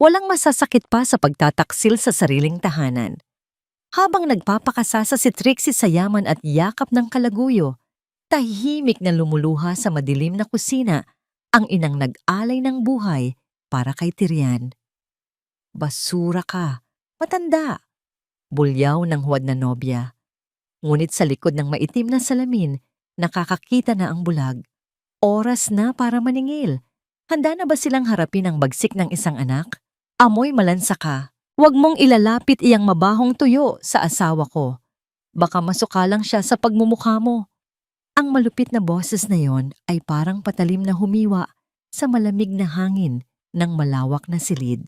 Walang masasakit pa sa pagtataksil sa sariling tahanan. Habang nagpapakasasa si Trixie sa yaman at yakap ng kalaguyo, tahimik na lumuluha sa madilim na kusina ang inang nag-alay ng buhay para kay Tyrian. Basura ka, matanda, bulyaw ng huwad na nobya. Ngunit sa likod ng maitim na salamin, nakakakita na ang bulag. Oras na para maningil. Handa na ba silang harapin ang bagsik ng isang anak? Amoy malansa ka. Huwag mong ilalapit iyang mabahong tuyo sa asawa ko. Baka masukalang siya sa pagmumukha mo. Ang malupit na boses na yon ay parang patalim na humiwa sa malamig na hangin ng malawak na silid.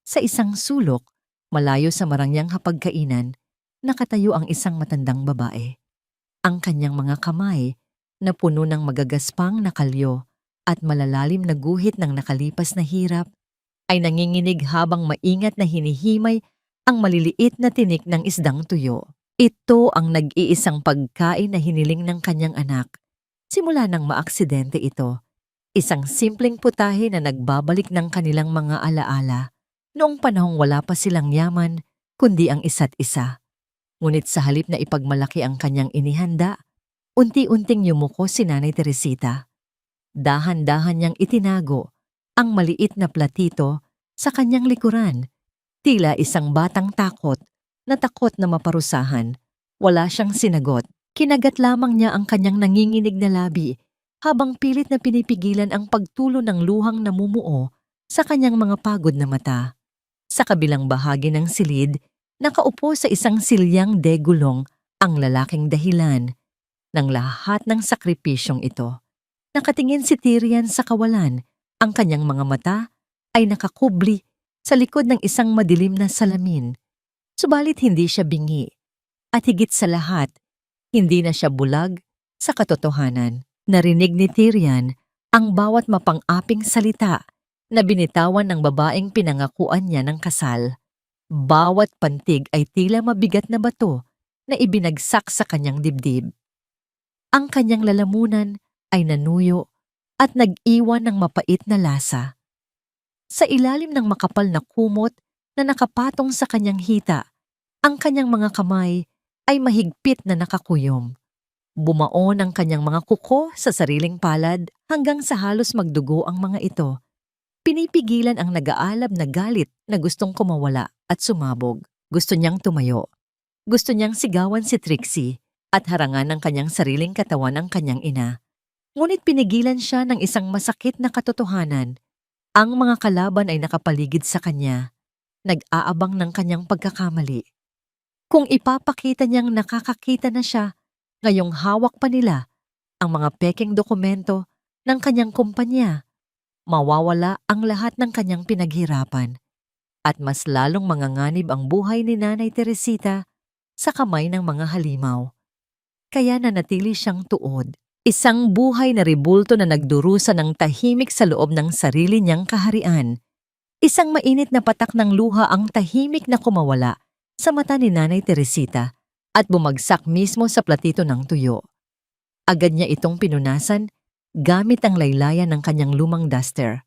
Sa isang sulok, malayo sa marangyang hapagkainan, nakatayo ang isang matandang babae. Ang kanyang mga kamay na puno ng magagaspang na kalyo at malalalim na guhit ng nakalipas na hirap ay nanginginig habang maingat na hinihimay ang maliliit na tinik ng isdang tuyo. Ito ang nag-iisang pagkain na hiniling ng kanyang anak. Simula nang maaksidente ito, isang simpleng putahe na nagbabalik ng kanilang mga alaala noong panahong wala pa silang yaman kundi ang isa't isa. Ngunit sa halip na ipagmalaki ang kanyang inihanda, unti-unting yumuko si Nanay Teresita. Dahan-dahan niyang itinago ang maliit na platito sa kanyang likuran. Tila isang batang takot na maparusahan. Wala siyang sinagot. Kinagat lamang niya ang kanyang nanginginig na labi habang pilit na pinipigilan ang pagtulo ng luhang namumuo sa kanyang mga pagod na mata. Sa kabilang bahagi ng silid, nakaupo sa isang silyang degulong ang lalaking dahilan ng lahat ng sakripisyong ito. Nakatingin si Tyrian sa kawalan. Ang kanyang mga mata ay nakakubli sa likod ng isang madilim na salamin. Subalit hindi siya bingi. At higit sa lahat, hindi na siya bulag sa katotohanan. Narinig ni Tyrian ang bawat mapang-aping salita na binitawan ng babaeng pinangakuan niya ng kasal. Bawat pantig ay tila mabigat na bato na ibinagsak sa kanyang dibdib. Ang kanyang lalamunan ay nanuyo at nag-iwan ng mapait na lasa. Sa ilalim ng makapal na kumot na nakapatong sa kanyang hita, ang kanyang mga kamay ay mahigpit na nakakuyom. Bumaon ang kanyang mga kuko sa sariling palad hanggang sa halos magdugo ang mga ito. Pinipigilan ang nag-aalab na galit na gustong kumawala at sumabog. Gusto niyang tumayo. Gusto niyang sigawan si Trixie at harangan ng kanyang sariling katawan ang kanyang ina. Ngunit pinigilan siya ng isang masakit na katotohanan. Ang mga kalaban ay nakapaligid sa kanya, nag-aabang ng kanyang pagkakamali. Kung ipapakita niyang nakakakita na siya, ngayong hawak pa nila ang mga pekeng dokumento ng kanyang kumpanya, mawawala ang lahat ng kanyang pinaghirapan at mas lalong manganganib ang buhay ni Nanay Teresita sa kamay ng mga halimaw. Kaya nanatili siyang tuod. Isang buhay na ribulto na nagdurusa ng tahimik sa loob ng sarili niyang kaharian. Isang mainit na patak ng luha ang tahimik na kumawala sa mata ni Nanay Teresita at bumagsak mismo sa platito ng tuyo. Agad niya itong pinunasan gamit ang laylayan ng kanyang lumang duster.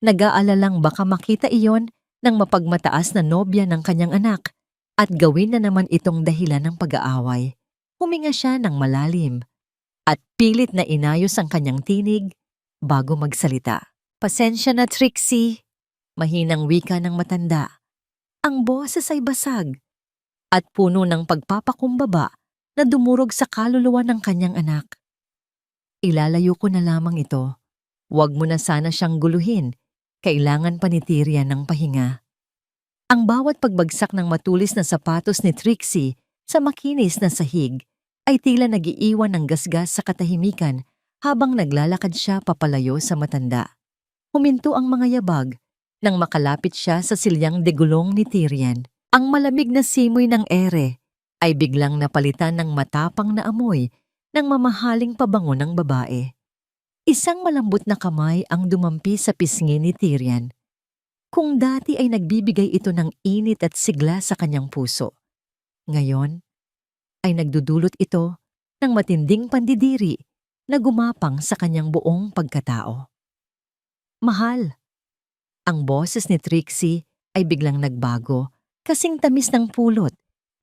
Nag-aalalang baka makita iyon ng mapagmataas na nobya ng kanyang anak at gawin na naman itong dahilan ng pag-aaway. Huminga siya ng malalim at pilit na inayos ang kanyang tinig bago magsalita. Pasensya na, Trixie, mahinang wika ng matanda. Ang boses ay basag at puno ng pagpapakumbaba na dumurog sa kaluluwa ng kanyang anak. Ilalayo ko na lamang ito. Huwag mo na sana siyang guluhin. Kailangan pa ni Tyrian ng pahinga. Ang bawat pagbagsak ng matulis na sapatos ni Trixie sa makinis na sahig ay tila nagiiwan ng gasgas sa katahimikan habang naglalakad siya papalayo sa matanda. Huminto ang mga yabag nang makalapit siya sa silyang degulong ni Tyrian. Ang malamig na simoy ng ere ay biglang napalitan ng matapang na amoy ng mamahaling pabango ng babae. Isang malambot na kamay ang dumampi sa pisngi ni Tyrian. Kung dati ay nagbibigay ito ng init at sigla sa kanyang puso, ngayon ay nagdudulot ito ng matinding pandidiri na gumapang sa kanyang buong pagkatao. Mahal, Ang boses ni Trixie ay biglang nagbago, kasing tamis ng pulot,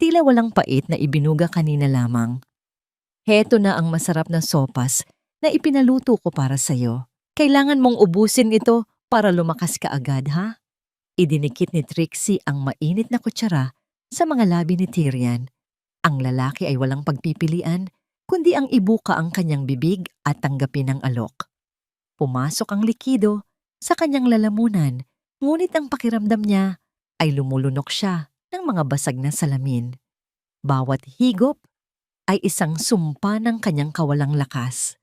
tila walang pait na ibinuga kanina lamang. Heto na ang masarap na sopas na ipinaluto ko para sa'yo. Kailangan mong ubusin ito para lumakas ka agad, ha? Idinikit ni Trixie ang mainit na kutsara sa mga labi ni Tyrion. Ang lalaki ay walang pagpipilian, kundi ang ibuka ang kanyang bibig at tanggapin ang alok. Pumasok ang likido sa kanyang lalamunan, ngunit ang pakiramdam niya ay lumulunok siya ng mga basag na salamin. Bawat higop ay isang sumpa ng kanyang kawalang lakas.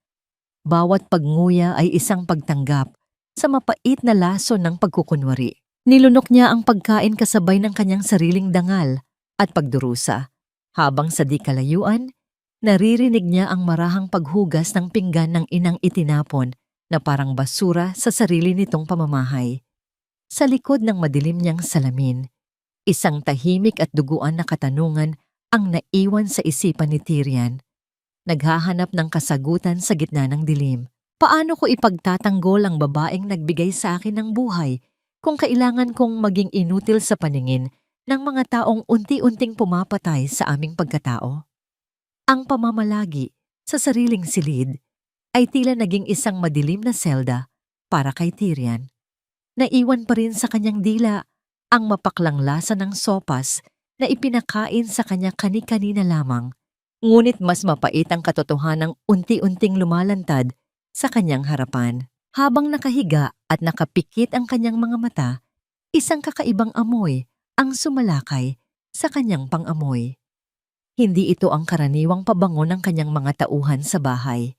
Bawat pagnguya ay isang pagtanggap sa mapait na laso ng pagkukunwari. Nilunok niya ang pagkain kasabay ng kanyang sariling dangal at pagdurusa. Habang sa di kalayuan, naririnig niya ang marahang paghugas ng pinggan ng inang itinapon na parang basura sa sarili nitong pamamahay. Sa likod ng madilim niyang salamin, isang tahimik at duguan na katanungan ang naiwan sa isipan ni Tyrion. Naghahanap ng kasagutan sa gitna ng dilim. Paano ko ipagtatanggol ang babaeng nagbigay sa akin ng buhay kung kailangan kong maging inutil sa paningin ng mga taong unti-unting pumapatay sa aming pagkatao? Ang pamamalagi sa sariling silid ay tila naging isang madilim na selda para kay Tyrion. Naiwan pa rin sa kanyang dila ang mapaklang lasa ng sopas na ipinakain sa kanya kani-kanina lamang, ngunit mas mapait ang katotohanang unti-unting lumalantad sa kanyang harapan. Habang nakahiga at nakapikit ang kanyang mga mata, isang kakaibang amoy ang sumalakay sa kanyang pang-amoy. Hindi ito ang karaniwang pabango ng kanyang mga tauhan sa bahay.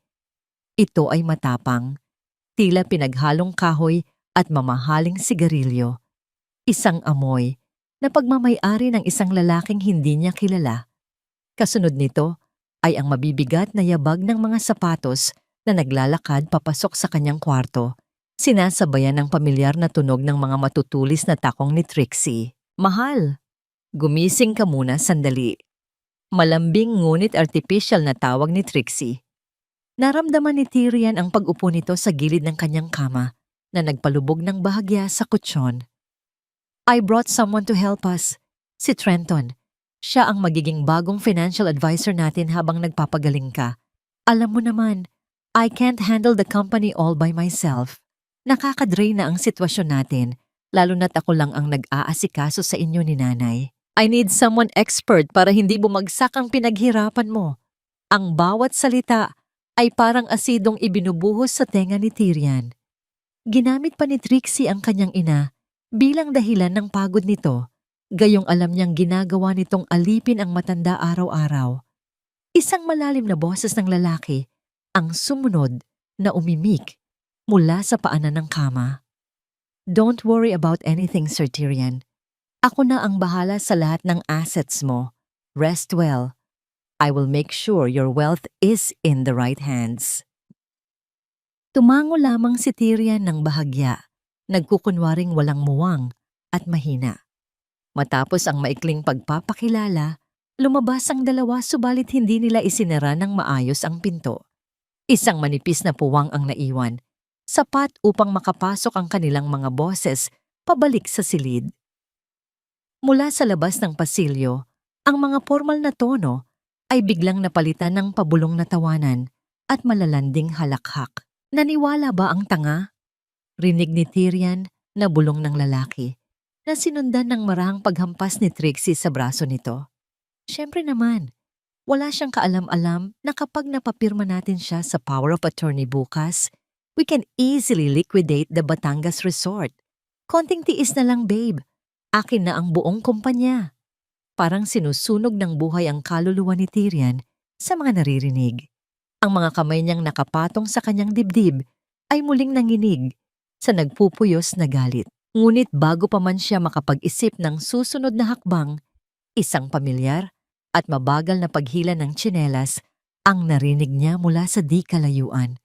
Ito ay matapang, tila pinaghalong kahoy at mamahaling sigarilyo. Isang amoy na pagmamay-ari ng isang lalaking hindi niya kilala. Kasunod nito ay ang mabibigat na yabag ng mga sapatos na naglalakad papasok sa kanyang kwarto, sinasabayan ng pamilyar na tunog ng mga matutulis na takong ni Trixie. "Mahal, gumising ka muna sandali." Malambing ngunit artificial na tawag ni Trixie. Naramdaman ni Tyrion ang pag-upo nito sa gilid ng kanyang kama na nagpalubog ng bahagya sa kutsyon. "I brought someone to help us. Si Trenton. Siya ang magiging bagong financial advisor natin habang nagpapagaling ka. Alam mo naman, I can't handle the company all by myself. Nakakadrain na ang sitwasyon natin, lalo na't ako lang ang nag-aasikaso sa inyo ni nanay. I need someone expert para hindi bumagsak ang pinaghirapan mo." Ang bawat salita ay parang asidong ibinubuhos sa tenga ni Tyrion. Ginamit pa ni Trixie ang kanyang ina bilang dahilan ng pagod nito, gayong alam niyang ginagawa nitong alipin ang matanda araw-araw. Isang malalim na boses ng lalaki ang sumunod na umimik mula sa paanan ng kama. "Don't worry about anything, Sir Tyrion. Ako na ang bahala sa lahat ng assets mo. Rest well. I will make sure your wealth is in the right hands." Tumango lamang si Tyrion ng bahagya, nagkukunwaring walang muwang at mahina. Matapos ang maikling pagpapakilala, lumabas ang dalawa subalit hindi nila isinara ng maayos ang pinto. Isang manipis na puwang ang naiwan, sapat upang makapasok ang kanilang mga boses pabalik sa silid. Mula sa labas ng pasilyo, ang mga formal na tono ay biglang napalitan ng pabulong na tawanan at malalanding halakhak. "Naniwala ba ang tanga?" rinig ni Tyrion na bulong ng lalaki, na sinundan ng marahang paghampas ni Trixie sa braso nito. Siyempre naman, wala siyang kaalam-alam na kapag napapirma natin siya sa power of attorney bukas, we can easily liquidate the Batangas Resort. Konting tiis na lang, babe. Akin na ang buong kumpanya. Parang sinusunog ng buhay ang kaluluwa ni Tyrion sa mga naririnig. Ang mga kamay niyang nakapatong sa kanyang dibdib ay muling nanginig sa nagpupuyos na galit. Ngunit bago pa man siya makapag-isip ng susunod na hakbang, isang pamilyar at mabagal na paghila ng tsinelas ang narinig niya mula sa di kalayuan.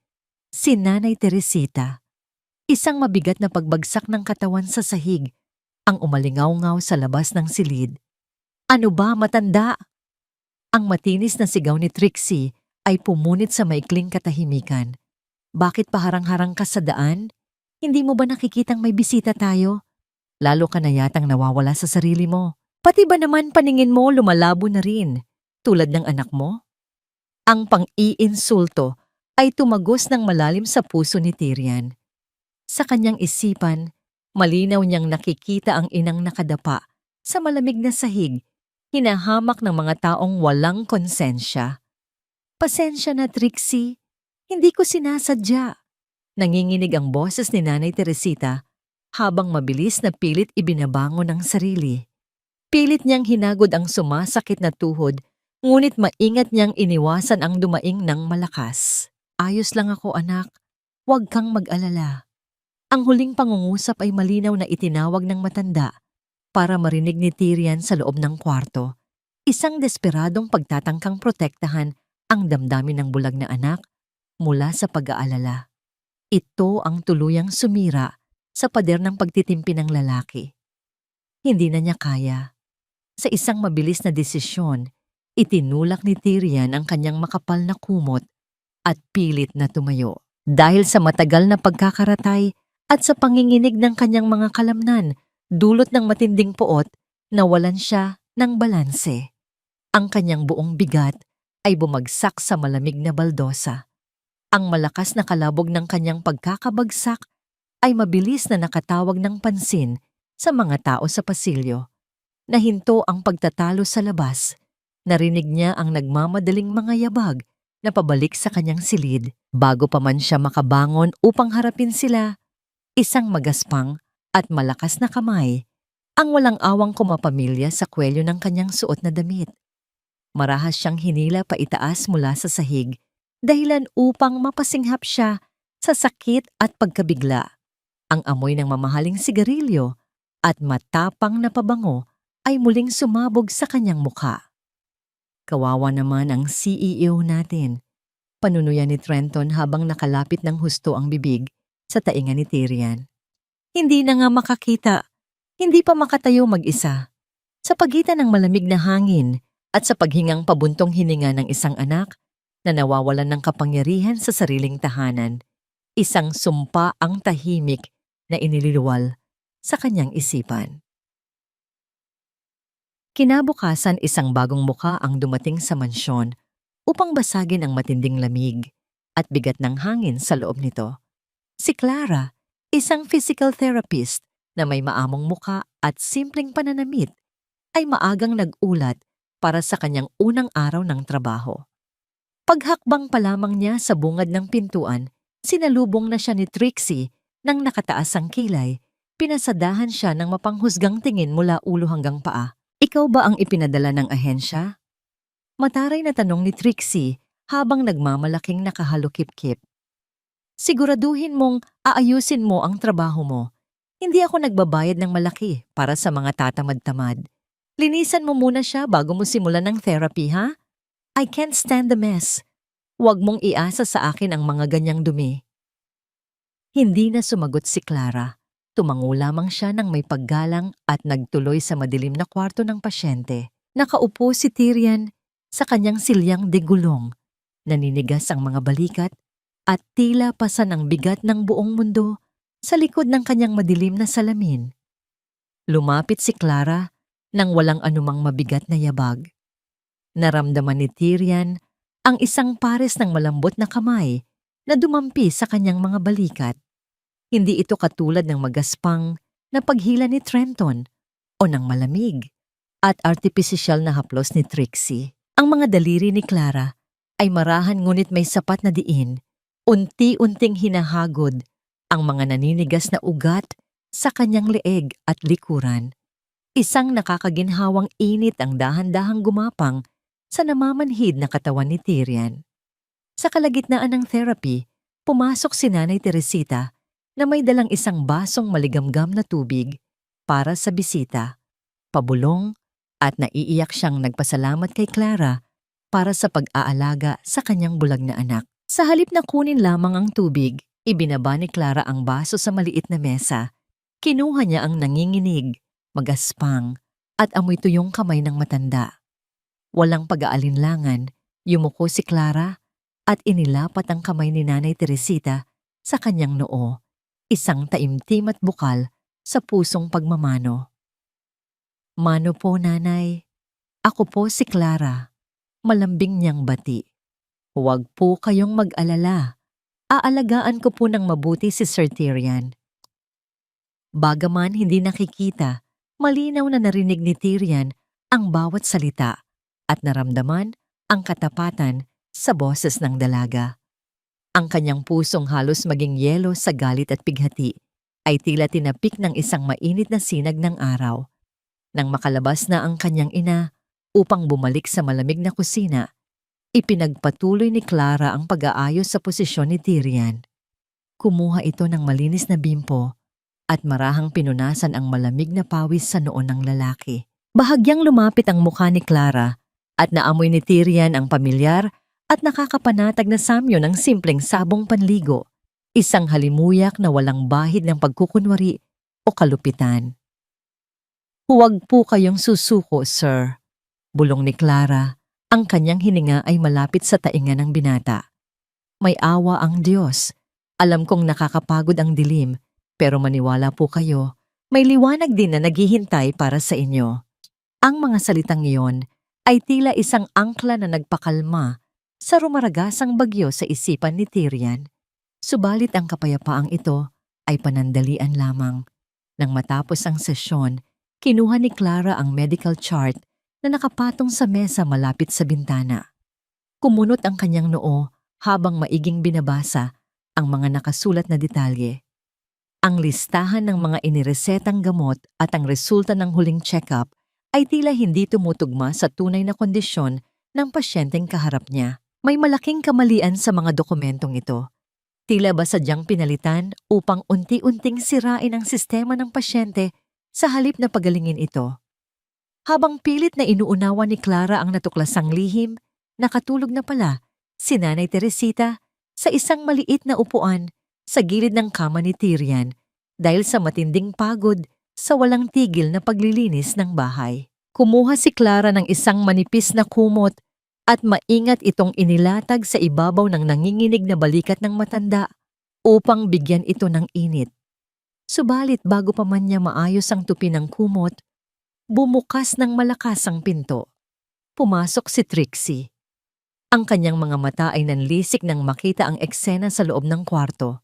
Si Nanay Teresita. Isang mabigat na pagbagsak ng katawan sa sahig ang umalingaw-ngaw sa labas ng silid. "Ano ba, matanda?" Ang matinis na sigaw ni Trixie ay pumunit sa maikling katahimikan. "Bakit paharang-harang ka sa daan? Hindi mo ba nakikitang may bisita tayo? Lalo ka na yatang nawawala sa sarili mo. Pati ba naman paningin mo lumalabo na rin, tulad ng anak mo? Ang pang-iinsulto ay tumagos ng malalim sa puso ni Tyrion. Sa kanyang isipan, malinaw niyang nakikita ang inang nakadapa sa malamig na sahig, hinahamak ng mga taong walang konsensya. Pasensya na, Trixie. Hindi ko sinasadya. Nanginginig ang boses ni Nanay Teresita habang mabilis na pilit ibinabangon ang sarili. Pilit niyang hinagod ang sumasakit na tuhod, ngunit maingat niyang iniwasan ang dumaing ng malakas. Ayos lang ako, anak. Huwag kang mag-alala. Ang huling pangungusap ay malinaw na itinawag ng matanda para marinig ni Tyrion sa loob ng kwarto. Isang desperadong pagtatangkang protektahan ang damdamin ng bulag na anak mula sa pag-aalala. Ito ang tuluyang sumira sa pader ng pagtitimpi ng lalaki. Hindi na niya kaya. Sa isang mabilis na desisyon, itinulak ni Tyrion ang kanyang makapal na kumot at pilit na tumayo. Dahil sa matagal na pagkakaratay at sa panginginig ng kanyang mga kalamnan, dulot ng matinding puot, nawalan siya ng balanse. Ang kanyang buong bigat ay bumagsak sa malamig na baldosa. Ang malakas na kalabog ng kanyang pagkakabagsak ay mabilis na nakatawag ng pansin sa mga tao sa pasilyo. Nahinto ang pagtatalo sa labas. Narinig niya ang nagmamadaling mga yabag na pabalik sa kanyang silid. Bago pa man siya makabangon upang harapin sila, isang magaspang at malakas na kamay ang walang awang kumapamilya sa kwelyo ng kanyang suot na damit. Marahas siyang hinila pa itaas mula sa sahig, dahilan upang mapasinghap siya sa sakit at pagkabigla. Ang amoy ng mamahaling sigarilyo at matapang na pabango ay muling sumabog sa kanyang mukha. Kawawa naman ang CEO natin, panunuyan ni Trenton habang nakalapit ng husto ang bibig sa tainga ni Tyrion. Hindi na nga makakita, hindi pa makatayo mag-isa. Sa pagitan ng malamig na hangin at sa paghingang pabuntong hininga ng isang anak na nawawalan ng kapangyarihan sa sariling tahanan, isang sumpa ang tahimik na inililiwal sa kanyang isipan. Kinabukasan, isang bagong muka ang dumating sa mansyon upang basagin ang matinding lamig at bigat ng hangin sa loob nito. Si Clara, isang physical therapist na may maamong muka at simpleng pananamit, ay maagang nag-ulat para sa kanyang unang araw ng trabaho. Paghakbang pa lamang niya sa bungad ng pintuan, sinalubong na siya ni Trixie nang nakataas ang kilay. Pinasadahan siya ng mapanghusgang tingin mula ulo hanggang paa. Ikaw ba ang ipinadala ng ahensya? Mataray na tanong ni Trixie habang nagmamalaking nakahalukip-kip. Siguraduhin mong aayusin mo ang trabaho mo. Hindi ako nagbabayad ng malaki para sa mga tatamad-tamad. Linisan mo muna siya bago mo simulan ng therapy, ha? I can't stand the mess. Huwag mong iasa sa akin ang mga ganyang dumi. Hindi na sumagot si Clara. Tumango lamang siya ng may paggalang at nagtuloy sa madilim na kwarto ng pasyente. Nakaupo si Tyrion sa kanyang silyang de gulong. Naninigas ang mga balikat at tila pasan ang bigat ng buong mundo sa likod ng kanyang madilim na salamin. Lumapit si Clara nang walang anumang mabigat na yabag. Naramdaman ni Tyrion ang isang pares ng malambot na kamay na dumampi sa kanyang mga balikat. Hindi ito katulad ng magaspang na paghila ni Trenton o ng malamig at artipisyal na haplos ni Trixie. Ang mga daliri ni Clara ay marahan ngunit may sapat na diin. Unti-unting hinahagod ang mga naninigas na ugat sa kanyang leeg at likuran. Isang nakakaginhawang init ang dahan-dahang gumapang sa namamanhid na katawan ni Tyrion. Sa kalagitnaan ng therapy, pumasok si Nanay Teresita na may dalang isang basong maligamgam na tubig para sa bisita. Pabulong at naiiyak siyang nagpasalamat kay Clara para sa pag-aalaga sa kanyang bulag na anak. Sa halip na kunin lamang ang tubig, ibinaba ni Clara ang baso sa maliit na mesa. Kinuha niya ang nanginginig, magaspang at amoy tuyong kamay ng matanda. Walang pag-aalinlangan, yumuko si Clara at inilapat ang kamay ni Nanay Teresita sa kanyang noo. isang taimtim at bukal sa pusong pagmamano. "Mano po, nanay. Ako po si Clara," malambing niyang bati. "Huwag po kayong mag-alala. Aalagaan ko po ng mabuti si Sir Tyrion." Bagaman hindi nakikita, malinaw na narinig ni Tyrion ang bawat salita at naramdaman ang katapatan sa boses ng dalaga. Ang kanyang pusong halos maging yelo sa galit at pighati ay tila tinapik ng isang mainit na sinag ng araw. Nang makalabas na ang kanyang ina upang bumalik sa malamig na kusina, ipinagpatuloy ni Clara ang pag-aayos sa posisyon ni Tyrion. Kumuha ito ng malinis na bimpo at marahang pinunasan ang malamig na pawis sa noo ng lalaki. Bahagyang lumapit ang mukha ni Clara at naamoy ni Tyrion ang pamilyar at nakakapanatag na samyo ng simpleng sabong panligo, isang halimuyak na walang bahid ng pagkukunwari o kalupitan. "Huwag po kayong susuko, sir," bulong ni Clara. Ang kanyang hininga ay malapit sa tainga ng binata. "May awa ang Diyos. Alam kong nakakapagod ang dilim, pero maniwala po kayo, may liwanag din na naghihintay para sa inyo." Ang mga salitang iyon ay tila isang angkla na nagpakalma sa rumaragasang bagyo sa isipan ni Tyrion. Subalit ang kapayapaang ito ay panandalian lamang. Nang matapos ang sesyon, kinuha ni Clara ang medical chart na nakapatong sa mesa malapit sa bintana. Kumunot ang kanyang noo habang maiging binabasa ang mga nakasulat na detalye. Ang listahan ng mga iniresetang gamot at ang resulta ng huling check-up ay tila hindi tumutugma sa tunay na kondisyon ng pasyenteng kaharap niya. May malaking kamalian sa mga dokumentong ito. Tila ba sadyang pinalitan upang unti-unting sirain ang sistema ng pasyente sa halip na pagalingin ito. Habang pilit na inuunawa ni Clara ang natuklasang lihim, nakatulog na pala si Nanay Teresita sa isang maliit na upuan sa gilid ng kama ni Tyrion dahil sa matinding pagod sa walang tigil na paglilinis ng bahay. Kumuha si Clara ng isang manipis na kumot at maingat itong inilatag sa ibabaw ng nanginginig na balikat ng matanda upang bigyan ito ng init. Subalit bago pa man niya maayos ang tupi ng kumot, bumukas ng malakas ang pinto. Pumasok si Trixie. Ang kanyang mga mata ay nanlisik nang makita ang eksena sa loob ng kwarto.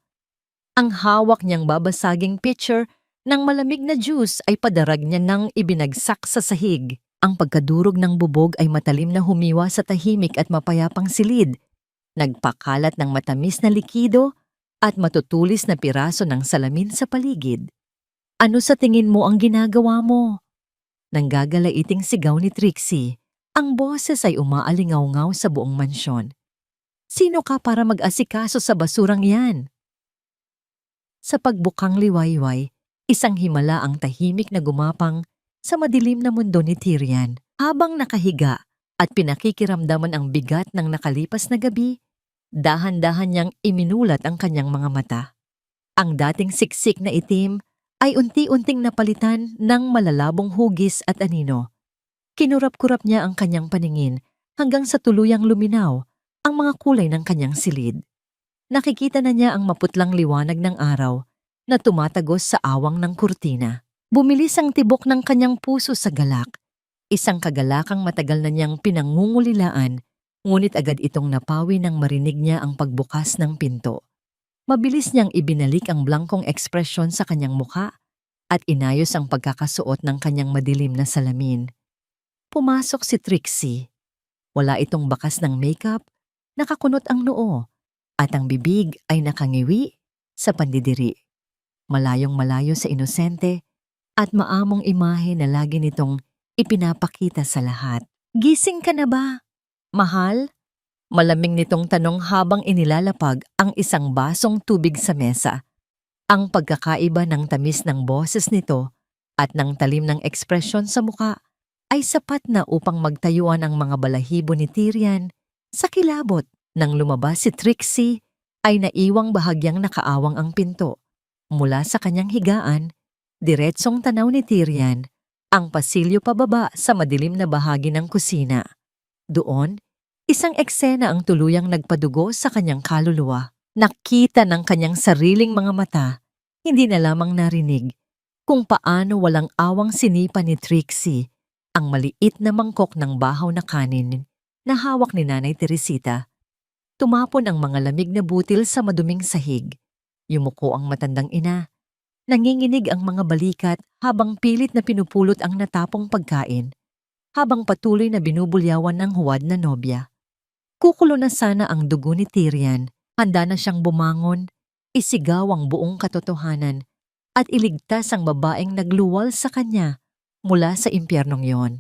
Ang hawak niyang babasaging pitcher ng malamig na juice ay padarag niya nang ibinagsak sa sahig. Ang pagkadurog ng bubog ay matalim na humiwa sa tahimik at mapayapang silid, nagpakalat ng matamis na likido at matutulis na piraso ng salamin sa paligid. "Ano sa tingin mo ang ginagawa mo?" Nanggagalaiting sigaw ni Trixie. Ang boses ay umaalingaw-ngaw sa buong mansyon. "Sino ka para mag-asikaso sa basurang yan?" Sa pagbukang liwayway, isang himala ang tahimik na gumapang sa madilim na mundo ni Tyrion. Habang nakahiga at pinakikiramdaman ang bigat ng nakalipas na gabi, dahan-dahan niyang iminulat ang kanyang mga mata. Ang dating siksik na itim ay unti-unting napalitan ng malalabong hugis at anino. Kinurap-kurap niya ang kanyang paningin hanggang sa tuluyang luminaw ang mga kulay ng kanyang silid. Nakikita na niya ang maputlang liwanag ng araw na tumatagos sa awang ng kurtina. Bumilis ang tibok ng kanyang puso sa galak. Isang kagalakang matagal na niyang pinangungulilaan, ngunit agad itong napawi nang marinig niya ang pagbukas ng pinto. Mabilis niyang ibinalik ang blangkong ekspresyon sa kanyang mukha at inayos ang pagkakasuot ng kanyang madilim na salamin. Pumasok si Trixie. Wala itong bakas ng makeup, nakakunot ang noo, at ang bibig ay nakangiwi sa pandidiri. Malayong-malayo sa inosente at maamong imahe na lagi nitong ipinapakita sa lahat. "Gising ka na ba, mahal?" Malamig nitong tanong habang inilalapag ang isang basong tubig sa mesa. Ang pagkakaiba ng tamis ng boses nito at ng talim ng ekspresyon sa muka ay sapat na upang magtayuan ang mga balahibo ni Tyrion sa kilabot. Nang lumabas si Trixie, ay naiwang bahagyang nakaawang ang pinto. Mula sa kanyang higaan, diretsong tanaw ni Tyrion ang pasilyo pababa sa madilim na bahagi ng kusina. Doon, isang eksena ang tuluyang nagpadugo sa kanyang kaluluwa. Nakita ng kanyang sariling mga mata Hindi na lamang narinig kung paano walang awang sinipa ni Trixie ang maliit na mangkok ng bahaw na kanin na hawak ni Nanay Teresita. Tumapon ang mga lamig na butil sa maduming sahig. Yumuko ang matandang ina. Nanginginig ang mga balikat habang pilit na pinupulot ang natapong pagkain, habang patuloy na binubulyawan ng huwad na nobya. Kukulo na sana ang dugo ni Tyrian. Handa na siyang bumangon, isigaw ang buong katotohanan, at iligtas ang babaeng nagluwal sa kanya mula sa impyernong yon.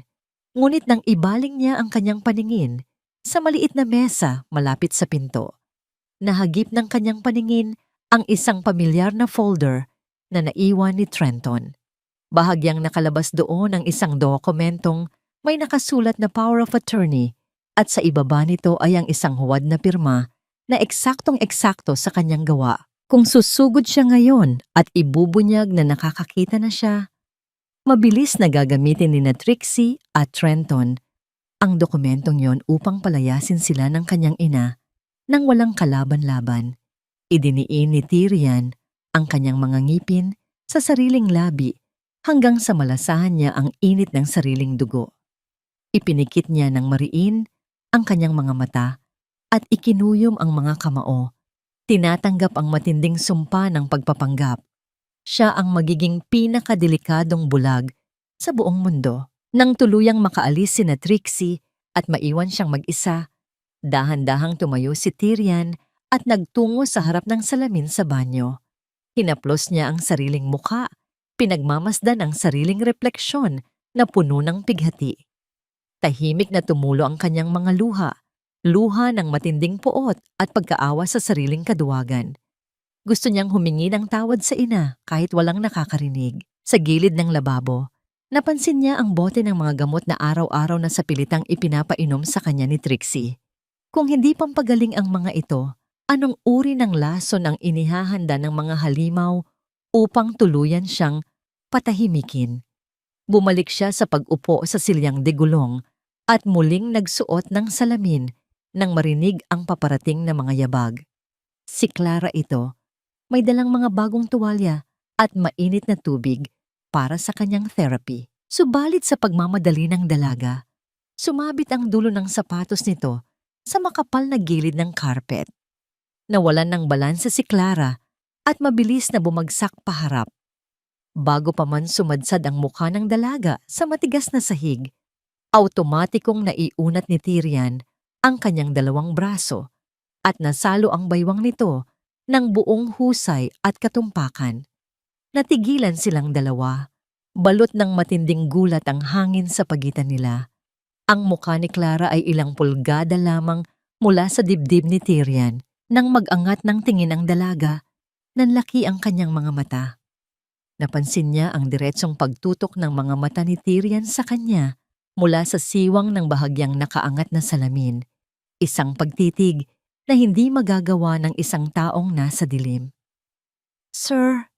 Ngunit nang ibaling niya ang kanyang paningin sa maliit na mesa malapit sa pinto, nahagip ng kanyang paningin ang isang pamilyar na folder na naiwan ni Trenton. Bahagyang nakalabas doon ang isang dokumentong may nakasulat na power of attorney at sa ibaba nito ay ang isang huwad na pirma na eksaktong-eksakto sa kanyang gawa. Kung susugod siya ngayon at ibubunyag na nakakakita na siya, mabilis na gagamitin ni na Trixie at Trenton ang dokumentong yon upang palayasin sila ng kanyang ina nang walang kalaban-laban. Idiniin ni Tyrian ang kanyang mga ngipin sa sariling labi hanggang sa malasahan niya ang init ng sariling dugo. Ipinikit niya ng mariin ang kanyang mga mata at ikinuyom ang mga kamao. Tinatanggap ang matinding sumpa ng pagpapanggap. Siya ang magiging pinakadelikadong bulag sa buong mundo. Nang tuluyang makaalis si na Trixie at maiwan siyang mag-isa, dahan-dahang tumayo si Tyrian at nagtungo sa harap ng salamin sa banyo. Hinaplos niya ang sariling mukha, pinagmamasdan ang sariling refleksyon na puno ng pighati. Tahimik na tumulo ang kanyang mga luha ng matinding puot at pagkaawa sa sariling kaduwagan. Gusto niyang humingi ng tawad sa ina kahit walang nakakarinig. Sa gilid ng lababo, napansin niya ang bote ng mga gamot na araw-araw na sa pilitang ipinapainom sa kanya ni Trixie. Kung hindi pampagaling ang mga ito, anong uri ng lason ang inihahanda ng mga halimaw upang tuluyan siyang patahimikin? Bumalik siya sa pag-upo sa silyang de gulong at muling nagsuot ng salamin nang marinig ang paparating na mga yabag. Si Clara ito, may dalang mga bagong tuwalya at mainit na tubig para sa kanyang therapy. Subalit sa pagmamadali ng dalaga, sumabit ang dulo ng sapatos nito sa makapal na gilid ng carpet. Nawalan ng balanse si Clara at mabilis na bumagsak paharap. Bago pa man sumadsad ang mukha ng dalaga sa matigas na sahig, automatikong naiunat ni Tyrian ang kanyang dalawang braso at nasalo ang baywang nito ng buong husay at katumpakan. Natigilan silang dalawa. Balot ng matinding gulat ang hangin sa pagitan nila. Ang mukha ni Clara ay ilang pulgada lamang mula sa dibdib ni Tyrian. Nang mag-angat ng tingin ang dalaga, nanlaki ang kanyang mga mata. Napansin niya ang diretsong pagtutok ng mga mata ni Tyrian sa kanya mula sa siwang ng bahagyang nakaangat na salamin. Isang pagtitig na hindi magagawa ng isang taong nasa dilim. "Sir,"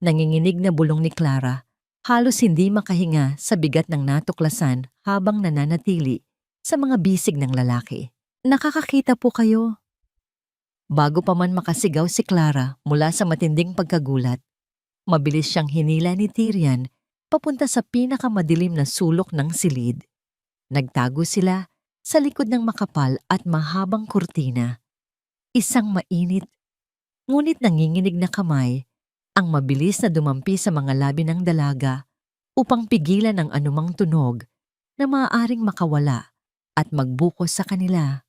nanginginig na bulong ni Clara, halos hindi makahinga sa bigat ng natuklasan habang nananatili sa mga bisig ng lalaki. "Nakakakita po kayo." Bago pa man makasigaw si Clara mula sa matinding pagkagulat, mabilis siyang hinila ni Tyrian papunta sa pinakamadilim na sulok ng silid. Nagtago sila sa likod ng makapal at mahabang kurtina. Isang mainit, ngunit nanginginig na kamay ang mabilis na dumampi sa mga labi ng dalaga upang pigilan ang anumang tunog na maaaring makawala at magbukos sa kanila.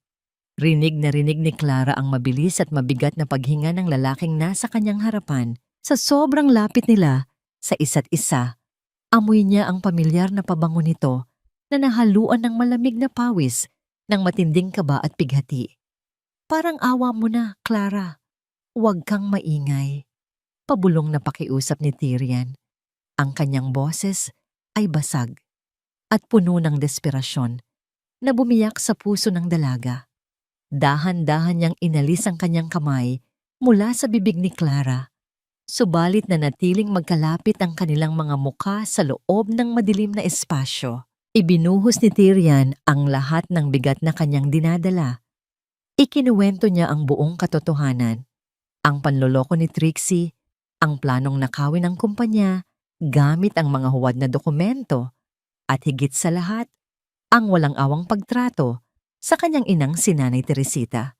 Rinig na rinig ni Clara ang mabilis at mabigat na paghinga ng lalaking nasa kanyang harapan. Sa sobrang lapit nila sa isa't isa, amoy niya ang pamilyar na pabango nito na nahaluan ng malamig na pawis ng matinding kaba at pighati. "Parang awa mo na, Clara. Huwag kang maingay." Pabulong na pakiusap ni Tyrian. Ang kanyang boses ay basag at puno ng desperasyon na bumiyak sa puso ng dalaga. Dahan-dahan niyang inalis ang kanyang kamay mula sa bibig ni Clara. Subalit na natiling magkalapit ang kanilang mga mukha sa loob ng madilim na espasyo. Ibinuhos ni Tyrian ang lahat ng bigat na kanyang dinadala. Ikinuwento niya ang buong katotohanan. Ang panloloko ni Trixie, ang planong nakawin ng kumpanya gamit ang mga huwad na dokumento at higit sa lahat, ang walang awang pagtrato sa kanyang inang si Nanay Teresita.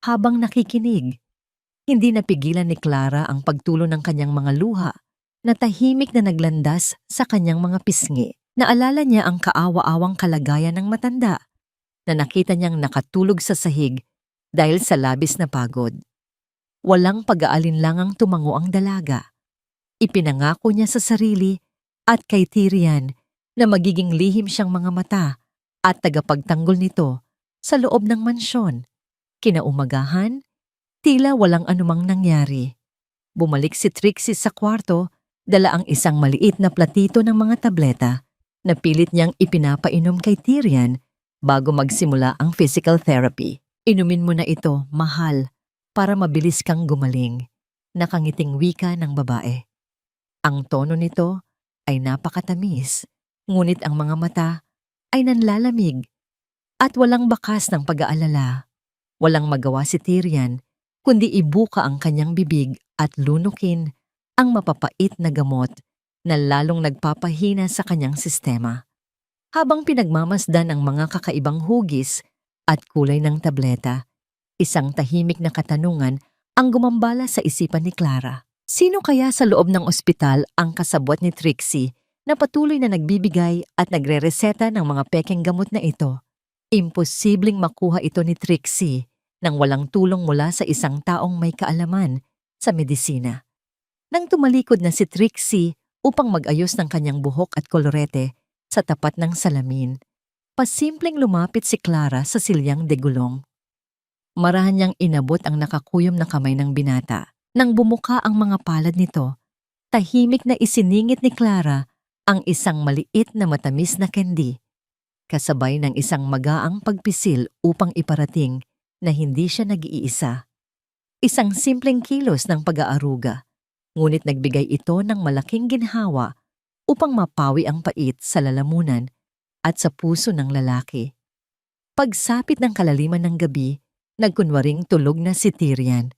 Habang nakikinig, hindi napigilan ni Clara ang pagtulo ng kanyang mga luha na tahimik na naglandas sa kanyang mga pisngi. Naalala niya ang kaawa-awang kalagayan ng matanda na nakita niyang nakatulog sa sahig dahil sa labis na pagod. Walang pag-aalinlangang tumango ang dalaga. Ipinangako niya sa sarili at kay Tyrian na magiging lihim siyang mga mata at tagapagtanggol nito sa loob ng mansyon. Kinaumagahan, tila walang anumang nangyari. Bumalik si Trixie sa kwarto, dala ang isang maliit na platito ng mga tableta na pilit niyang ipinapainom kay Tyrian bago magsimula ang physical therapy. Inumin mo na ito, mahal, para mabilis kang gumaling, nakangiting wika ng babae. Ang tono nito ay napakatamis, ngunit ang mga mata ay nanlalamig at walang bakas ng pag-aalala. Walang magawa si Tyrian kundi ibuka ang kanyang bibig at lunukin ang mapapait na gamot na lalong nagpapahina sa kanyang sistema. Habang pinagmamasdan ang mga kakaibang hugis at kulay ng tableta, isang tahimik na katanungan ang gumambala sa isipan ni Clara. Sino kaya sa loob ng ospital ang kasabwat ni Trixie na patuloy na nagbibigay at nagre-reseta ng mga pekeng gamot na ito? Imposibleng makuha ito ni Trixie nang walang tulong mula sa isang taong may kaalaman sa medisina. Nang tumalikod na si Trixie upang mag-ayos ng kanyang buhok at kolorete sa tapat ng salamin, pasimpleng lumapit si Clara sa silyang degulong. Marahan niyang inabot ang nakakuyom na kamay ng binata. Nang bumuka ang mga palad nito, tahimik na isiningit ni Clara ang isang maliit na matamis na candy, kasabay ng isang magaang pagpisil upang iparating na hindi siya nag-iisa. Isang simpleng kilos ng pag-aaruga, ngunit nagbigay ito ng malaking ginhawa upang mapawi ang pait sa lalamunan at sa puso ng lalaki. Pagsapit ng kalaliman ng gabi, nagkunwaring tulog na si Tyrian.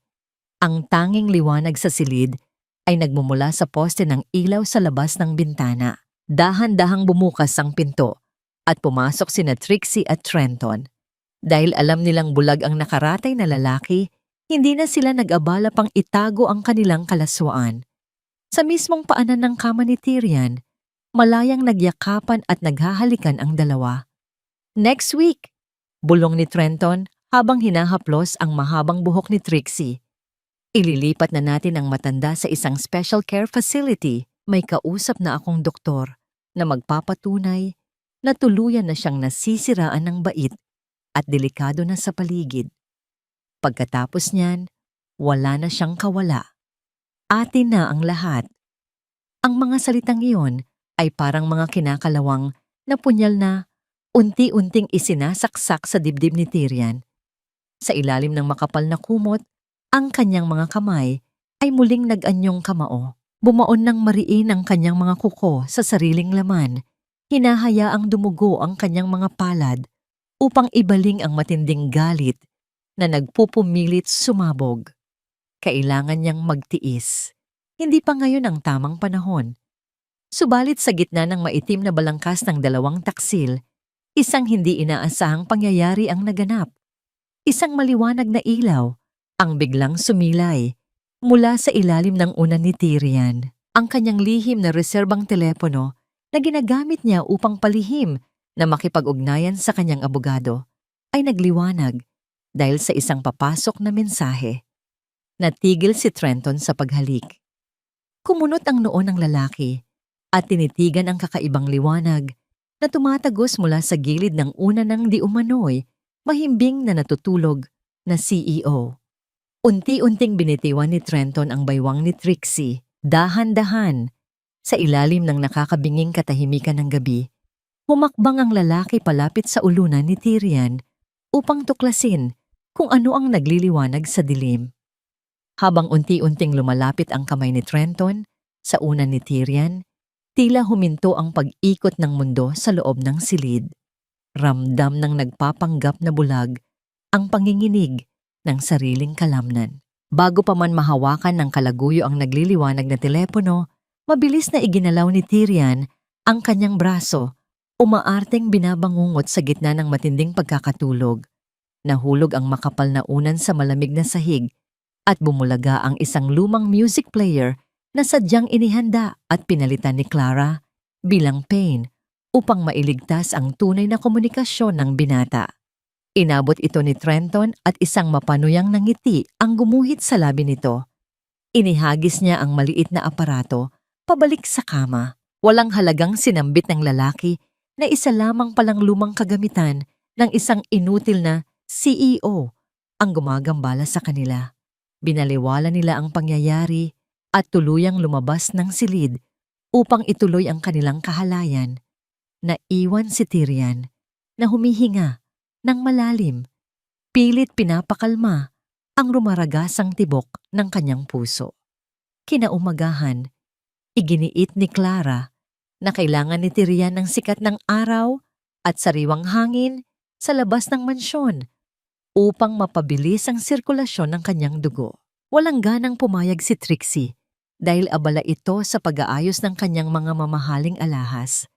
Ang tanging liwanag sa silid ay nagmumula sa poste ng ilaw sa labas ng bintana. Dahan-dahang bumukas ang pinto at pumasok sina Trixie at Trenton. Dahil alam nilang bulag ang nakaratay na lalaki, hindi na sila nag-abala pang itago ang kanilang kalaswaan. Sa mismong paanan ng kama ni Tyrian, malayang nagyakapan at naghahalikan ang dalawa. "Next week," bulong ni Trenton habang hinahaplos ang mahabang buhok ni Trixie. "Ililipat na natin ang matanda sa isang special care facility. May kausap na akong doktor na magpapatunay na tuluyan na siyang nasisiraan ng bait at delikado na sa paligid. Pagkatapos niyan, wala na siyang kawala. Atin na ang lahat." Ang mga salitang iyon ay parang mga kinakalawang na punyal na unti-unting isinasaksak sa dibdib ni Tyrian. Sa ilalim ng makapal na kumot, ang kanyang mga kamay ay muling nag-anyong kamao. Bumaon ng mariin ang kanyang mga kuko sa sariling laman. Hinahayaang dumugo ang kanyang mga palad upang ibaling ang matinding galit na nagpupumilit sumabog. Kailangan niyang magtiis. Hindi pa ngayon ang tamang panahon. Subalit sa gitna ng maitim na balangkas ng dalawang taksil, isang hindi inaasahang pangyayari ang naganap. Isang maliwanag na ilaw ang biglang sumilay mula sa ilalim ng unan ni Tyrian. Ang kanyang lihim na reserbang telepono na ginagamit niya upang palihim na makipag-ugnayan sa kanyang abogado ay nagliwanag dahil sa isang papasok na mensahe. Natigil si Trenton sa paghalik. Kumunot ang noo ng lalaki at tinitigan ang kakaibang liwanag na tumatagos mula sa gilid ng una ng di umano'y mahimbing na natutulog na CEO. Unti-unting binitiwan ni Trenton ang baywang ni Trixie, dahan-dahan. Sa ilalim ng nakakabinging katahimikan ng gabi, humakbang ang lalaki palapit sa ulunan ni Tyrian upang tuklasin kung ano ang nagliliwanag sa dilim. Habang unti-unting lumalapit ang kamay ni Trenton sa unan ni Tyrian, tila huminto ang pag-ikot ng mundo sa loob ng silid. Ramdam ng nagpapanggap na bulag ang panginginig ng sariling kalamnan. Bago pa man mahawakan ng kalaguyo ang nagliliwanag na telepono, mabilis na iginalaw ni Tyrian ang kanyang braso, umaarteng binabangungot sa gitna ng matinding pagkakatulog. Nahulog ang makapal na unan sa malamig na sahig at bumulaga ang isang lumang music player na sadyang inihanda at pinalitan ni Clara bilang pain upang mailigtas ang tunay na komunikasyon ng binata. Inabot ito ni Trenton at isang mapanuyang na ngiti ang gumuhit sa labi nito. Inihagis niya ang maliit na aparato pabalik sa kama. Walang halagang sinambit ng lalaki na isa lamang palang lumang kagamitan ng isang inutil na CEO ang gumagambala sa kanila. Binaliwala nila ang pangyayari at tuluyang lumabas ng silid upang ituloy ang kanilang kahalayan. Naiwan si Tyrian na humihinga ng malalim, pilit pinapakalma ang rumaragasang tibok ng kanyang puso. Kinaumagahan, iginiit ni Clara na kailangan ni Tyrian ng sikat ng araw at sariwang hangin sa labas ng mansyon upang mapabilis ang sirkulasyon ng kanyang dugo. Walang ganang pumayag si Trixie dahil abala ito sa pag-aayos ng kanyang mga mamahaling alahas.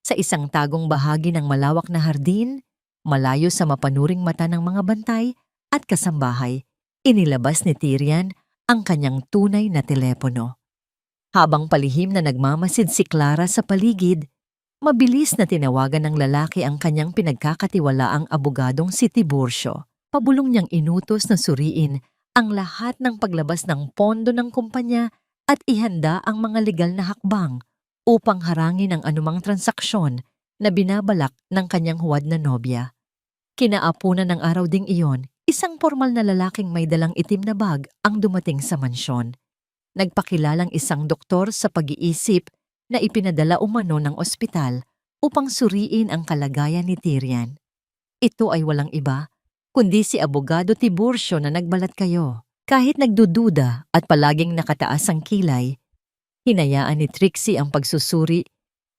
Sa isang tagong bahagi ng malawak na hardin, malayo sa mapanuring mata ng mga bantay at kasambahay, inilabas ni Tyrian ang kanyang tunay na telepono. Habang palihim na nagmamasid si Clara sa paligid, mabilis na tinawagan ng lalaki ang kanyang pinagkakatiwalaang abogadong si Tiburcio. Pabulong niyang inutos na suriin ang lahat ng paglabas ng pondo ng kumpanya at ihanda ang mga legal na hakbang upang harangin ang anumang transaksyon na binabalak ng kanyang huwad na nobya. Kinaapunan ng araw ding iyon, isang formal na lalaking may dalang itim na bag ang dumating sa mansyon. Nagpakilalang isang doktor sa pag-iisip na ipinadala umano ng ospital upang suriin ang kalagayan ni Tyrian. Ito ay walang iba, kundi si Abogado Tiburcio na nagbalat kayo. Kahit nagdududa at palaging nakataas ang kilay, hinayaan ni Trixie ang pagsusuri,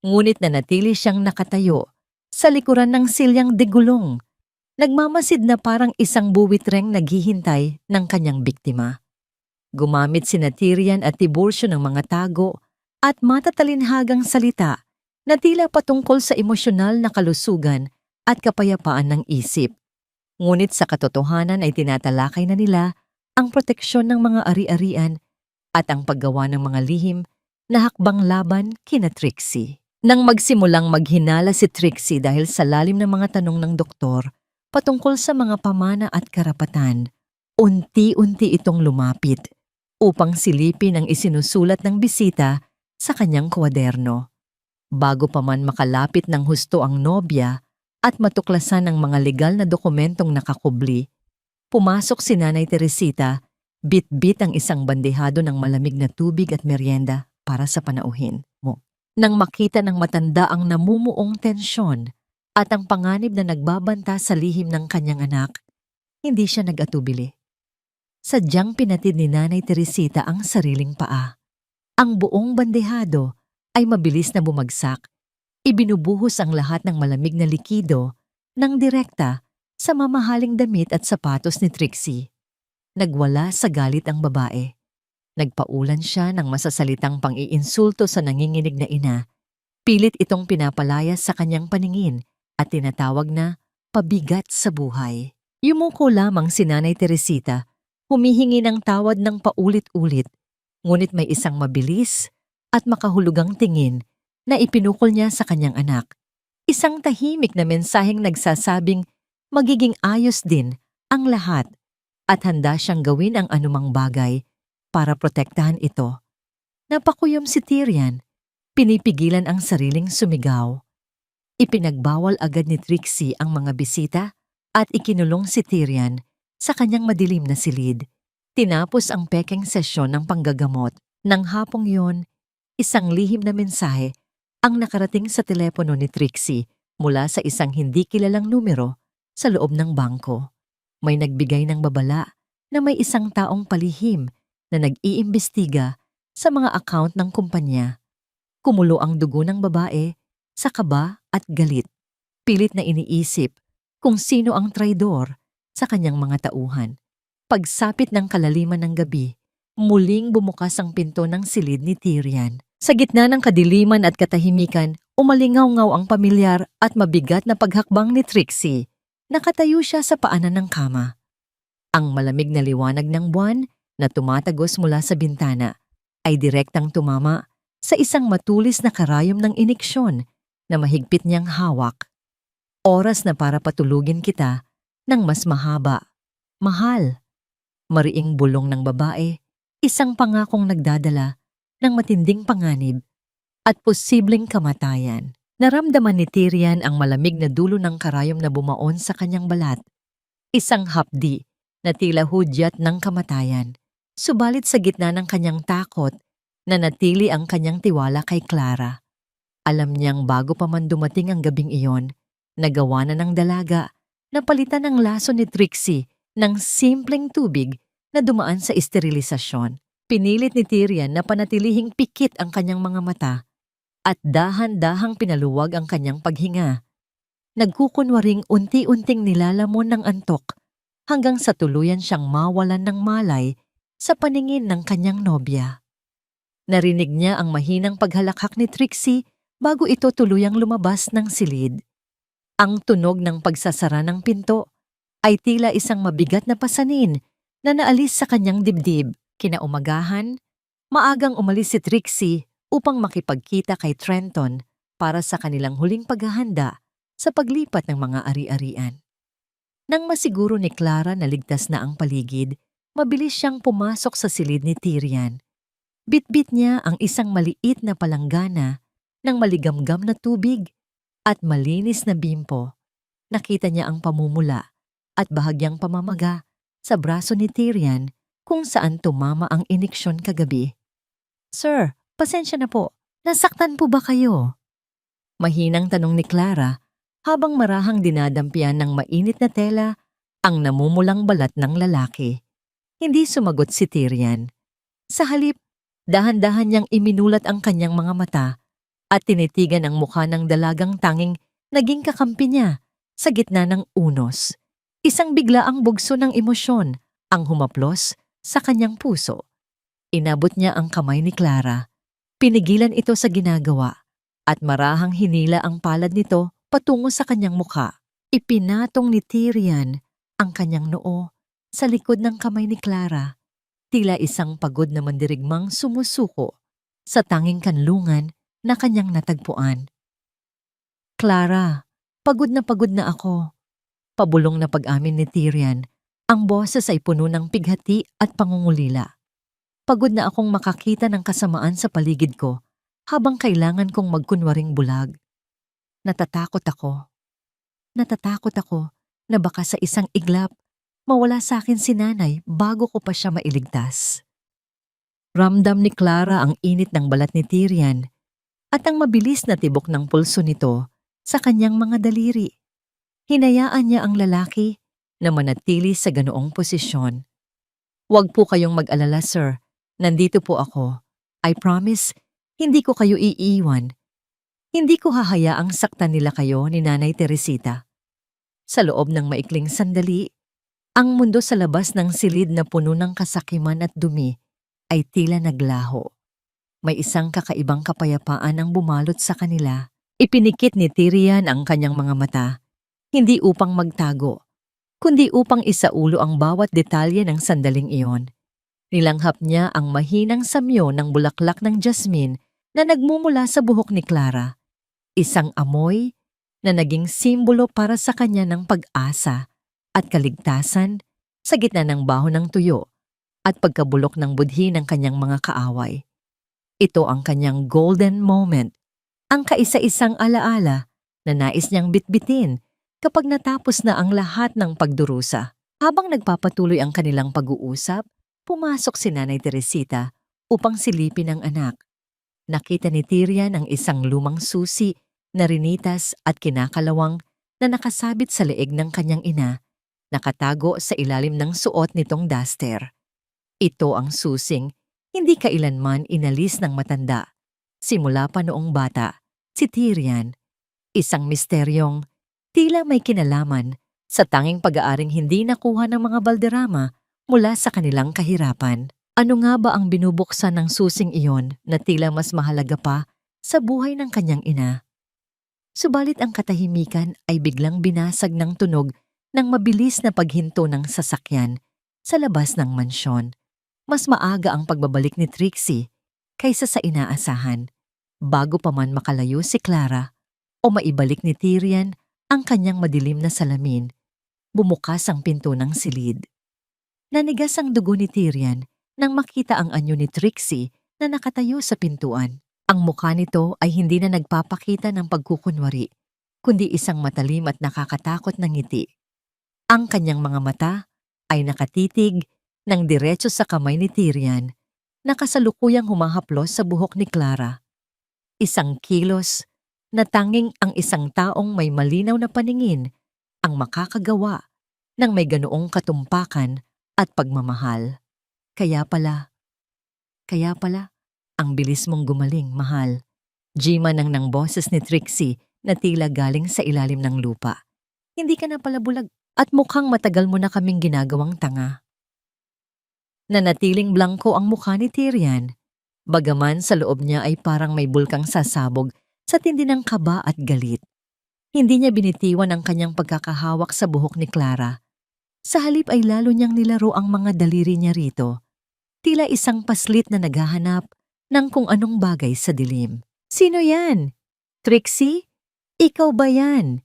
ngunit nanatili siyang nakatayo sa likuran ng silyang digulong, nagmamasid na parang isang buwitreng naghihintay ng kanyang biktima. Gumamit sina Tyrian at Tiburcio ng mga tago at matatalinhagang salita na tila patungkol sa emosyonal na kalusugan at kapayapaan ng isip. Ngunit sa katotohanan ay tinatalakay na nila ang proteksyon ng mga ari-arian at ang paggawa ng mga lihim na hakbang laban kina Trixie. Nang magsimulang maghinala si Trixie dahil sa lalim ng mga tanong ng doktor patungkol sa mga pamana at karapatan, unti-unti itong lumapit upang silipin ang isinusulat ng bisita sa kanyang kwaderno. Bago pa man makalapit ng husto ang nobya at matuklasan ng mga legal na dokumentong nakakubli, pumasok si Nanay Teresita, bit-bit ang isang bandehado ng malamig na tubig at merienda para sa panauhin mo. Nang makita ng matanda ang namumuong tensyon at ang panganib na nagbabanta sa lihim ng kanyang anak, hindi siya nag-atubili. Sadyang pinatid ni Nanay Teresita ang sariling paa. Ang buong bandehado ay mabilis na bumagsak. Ibinubuhos ang lahat ng malamig na likido ng direkta sa mamahaling damit at sapatos ni Trixie. Nagwala sa galit ang babae. Nagpaulan siya ng masasalitang pang-iinsulto sa nanginginig na ina. Pilit itong pinapalayas sa kanyang paningin at tinatawag na pabigat sa buhay. Yumuko lamang si Nanay Teresita, humihingi ng tawad ng paulit-ulit, ngunit may isang mabilis at makahulugang tingin na ipinukol niya sa kanyang anak. Isang tahimik na mensaheng nagsasabing magiging ayos din ang lahat at handa siyang gawin ang anumang bagay para protektahan ito. Napakuyom si Tyrian, pinipigilan ang sariling sumigaw. Ipinagbawal agad ni Trixie ang mga bisita at ikinulong si Tyrian sa kanyang madilim na silid. Tinapos ang pekeng sesyon ng panggagamot. Nang hapong yon, isang lihim na mensahe ang nakarating sa telepono ni Trixie mula sa isang hindi kilalang numero sa loob ng bangko. May nagbigay ng babala na may isang taong palihim na nag-iimbestiga sa mga account ng kumpanya. Kumulo ang dugo ng babae sa kaba at galit. Pilit na iniisip kung sino ang traidor sa kanyang mga tauhan. Pagsapit ng kalaliman ng gabi, muling bumukas ang pinto ng silid ni Tyrion. Sa gitna ng kadiliman at katahimikan, umalingaw-ngaw ang pamilyar at mabigat na paghakbang ni Trixie. Nakatayo siya sa paanan ng kama. Ang malamig na liwanag ng buwan na tumatagos mula sa bintana ay direktang tumama sa isang matulis na karayom ng iniksyon na mahigpit niyang hawak. Oras na para patulugin kita ng mas mahaba. Mahal. Mariing bulong ng babae, isang pangakong nagdadala ng matinding panganib at posibleng kamatayan. Naramdaman ni Tyrion ang malamig na dulo ng karayom na bumaon sa kanyang balat. Isang hapdi na tila hudyat ng kamatayan. Subalit sa gitna ng kanyang takot, nanatili ang kanyang tiwala kay Clara. Alam niyang bago pa man dumating ang gabing iyon, nagawa na ng dalaga na palitan ang laso ni Trixie ng simpleng tubig na dumaan sa esterilisasyon. Pinilit ni Tyrion na panatilihing pikit ang kanyang mga mata at dahan-dahang pinaluwag ang kanyang paghinga. Nagkukunwaring unti-unting nilalamon ng antok hanggang sa tuluyan siyang mawalan ng malay sa paningin ng kanyang nobya. Narinig niya ang mahinang paghalakhak ni Trixie bago ito tuluyang lumabas ng silid. Ang tunog ng pagsasara ng pinto ay tila isang mabigat na pasanin na naalis sa kanyang dibdib. Kinaumagahan, maagang umalis si Trixie upang makipagkita kay Trenton para sa kanilang huling paghahanda sa paglipat ng mga ari-arian. Nang masiguro ni Clara na ligtas na ang paligid, mabilis siyang pumasok sa silid ni Tyrion. Bitbit niya ang isang maliit na palanggana ng maligamgam na tubig at malinis na bimpo. Nakita niya ang pamumula at bahagyang pamamaga sa braso ni Tyrion kung saan tumama ang iniksyon kagabi. "Sir, pasensya na po. Nasaktan po ba kayo?" Mahinang tanong ni Clara habang marahang dinadampian ng mainit na tela ang namumulang balat ng lalaki. Hindi sumagot si Tyrion. Sa halip, dahan-dahan niyang iminulat ang kanyang mga mata at tinitigan ang mukha ng dalagang tanging naging kakampi niya sa gitna ng unos. Isang biglaang bugso ng emosyon ang humaplos sa kanyang puso. Inabot niya ang kamay ni Clara. Pinigilan ito sa ginagawa at marahang hinila ang palad nito patungo sa kanyang mukha. Ipinatong ni Tyrion ang kanyang noo sa likod ng kamay ni Clara. Tila isang pagod na mandirigmang sumusuko sa tanging kanlungan na kanyang natagpuan. "Clara, pagod na ako." Pabulong na pag-amin ni Tyrion. Ang boses ay puno ng pighati at pangungulila. "Pagod na akong makakita ng kasamaan sa paligid ko habang kailangan kong magkunwaring bulag. Natatakot ako. Natatakot ako na baka sa isang iglap, mawala sa akin si nanay bago ko pa siya mailigtas." Ramdam ni Clara ang init ng balat ni Tyrion at ang mabilis na tibok ng pulso nito sa kanyang mga daliri. Hinayaan niya ang lalaki na manatili sa ganoong posisyon. "Huwag po kayong mag-alala, sir. Nandito po ako. I promise, hindi ko kayo iiwan. Hindi ko hahayaang saktan nila kayo ni Nanay Teresita." Sa loob ng maikling sandali, ang mundo sa labas ng silid na puno ng kasakiman at dumi ay tila naglaho. May isang kakaibang kapayapaan ang bumalot sa kanila. Ipinikit ni Tyrion ang kanyang mga mata, hindi upang magtago, kundi upang isaulo ang bawat detalye ng sandaling iyon. Nilanghap niya ang mahinang samyo ng bulaklak ng jasmine na nagmumula sa buhok ni Clara. Isang amoy na naging simbolo para sa kanya ng pag-asa at kaligtasan sa gitna ng baho ng tuyo at pagkabulok ng budhi ng kanyang mga kaaway. Ito ang kanyang golden moment, ang kaisa-isang alaala na nais niyang bitbitin kapag natapos na ang lahat ng pagdurusa. Habang nagpapatuloy ang kanilang pag-uusap, pumasok si Nanay Teresita upang silipin ang anak. Nakita ni Tyrion ang isang lumang susi na rinitas at kinakalawang na nakasabit sa leeg ng kanyang ina, nakatago sa ilalim ng suot nitong duster. Ito ang susing hindi kailanman inalis ng matanda. Simula pa noong bata, si Tyrion, isang misteryong tila may kinalaman sa tanging pag-aaring hindi nakuha ng mga Valderrama mula sa kanilang kahirapan. Ano nga ba ang binubuksan ng susing iyon na tila mas mahalaga pa sa buhay ng kanyang ina? Subalit ang katahimikan ay biglang binasag ng tunog ng mabilis na paghinto ng sasakyan sa labas ng mansyon. Mas maaga ang pagbabalik ni Trixie kaysa sa inaasahan. Bago pa man makalayo si Clara o maibalik ni Tyrian ang kanyang madilim na salamin, bumukas ang pinto ng silid. Nanigas ang dugo ni Tyrian nang makita ang anyo ni Trixie na nakatayo sa pintuan. Ang mukha nito ay hindi na nagpapakita ng pagkukunwari, kundi isang matalim at nakakatakot na ngiti. Ang kanyang mga mata ay nakatitig ng diretso sa kamay ni Tyrian na kasalukuyang humahaplos sa buhok ni Clara. Isang kilos na tanging ang isang taong may malinaw na paningin ang makakagawa ng may ganoong katumpakan at pagmamahal. Kaya pala, ang bilis mong gumaling, mahal. Gima ng boses ni Trixie na tila galing sa ilalim ng lupa. Hindi ka na pala bulag at mukhang matagal mo na kaming ginagawang tanga. Nanatiling blanko ang mukha ni Tyrian, bagaman sa loob niya ay parang may bulkang sasabog sa tindi ng kaba at galit. Hindi niya binitiwan ang kanyang pagkakahawak sa buhok ni Clara. Sa halip ay lalo niyang nilaro ang mga daliri niya rito. Tila isang paslit na naghahanap ng kung anong bagay sa dilim. Sino yan? Trixie? Ikaw ba yan?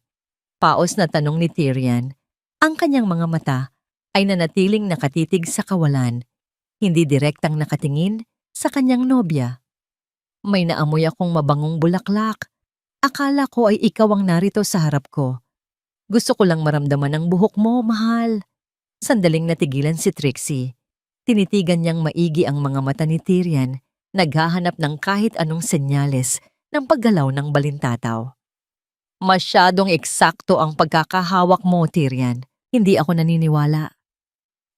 Paos na tanong ni Tyrian. Ang kanyang mga mata ay nanatiling nakatitig sa kawalan, hindi direktang nakatingin sa kanyang nobya. May naamoy akong mabangong bulaklak. Akala ko ay ikaw ang narito sa harap ko. Gusto ko lang maramdaman ang buhok mo, mahal. Sandaling natigilan si Trixie. Tinitigan niyang maigi ang mga mata ni Tyrian, naghahanap ng kahit anong senyales ng paggalaw ng balintataw. Masyadong eksakto ang pagkakahawak mo, Tyrian. Hindi ako naniniwala.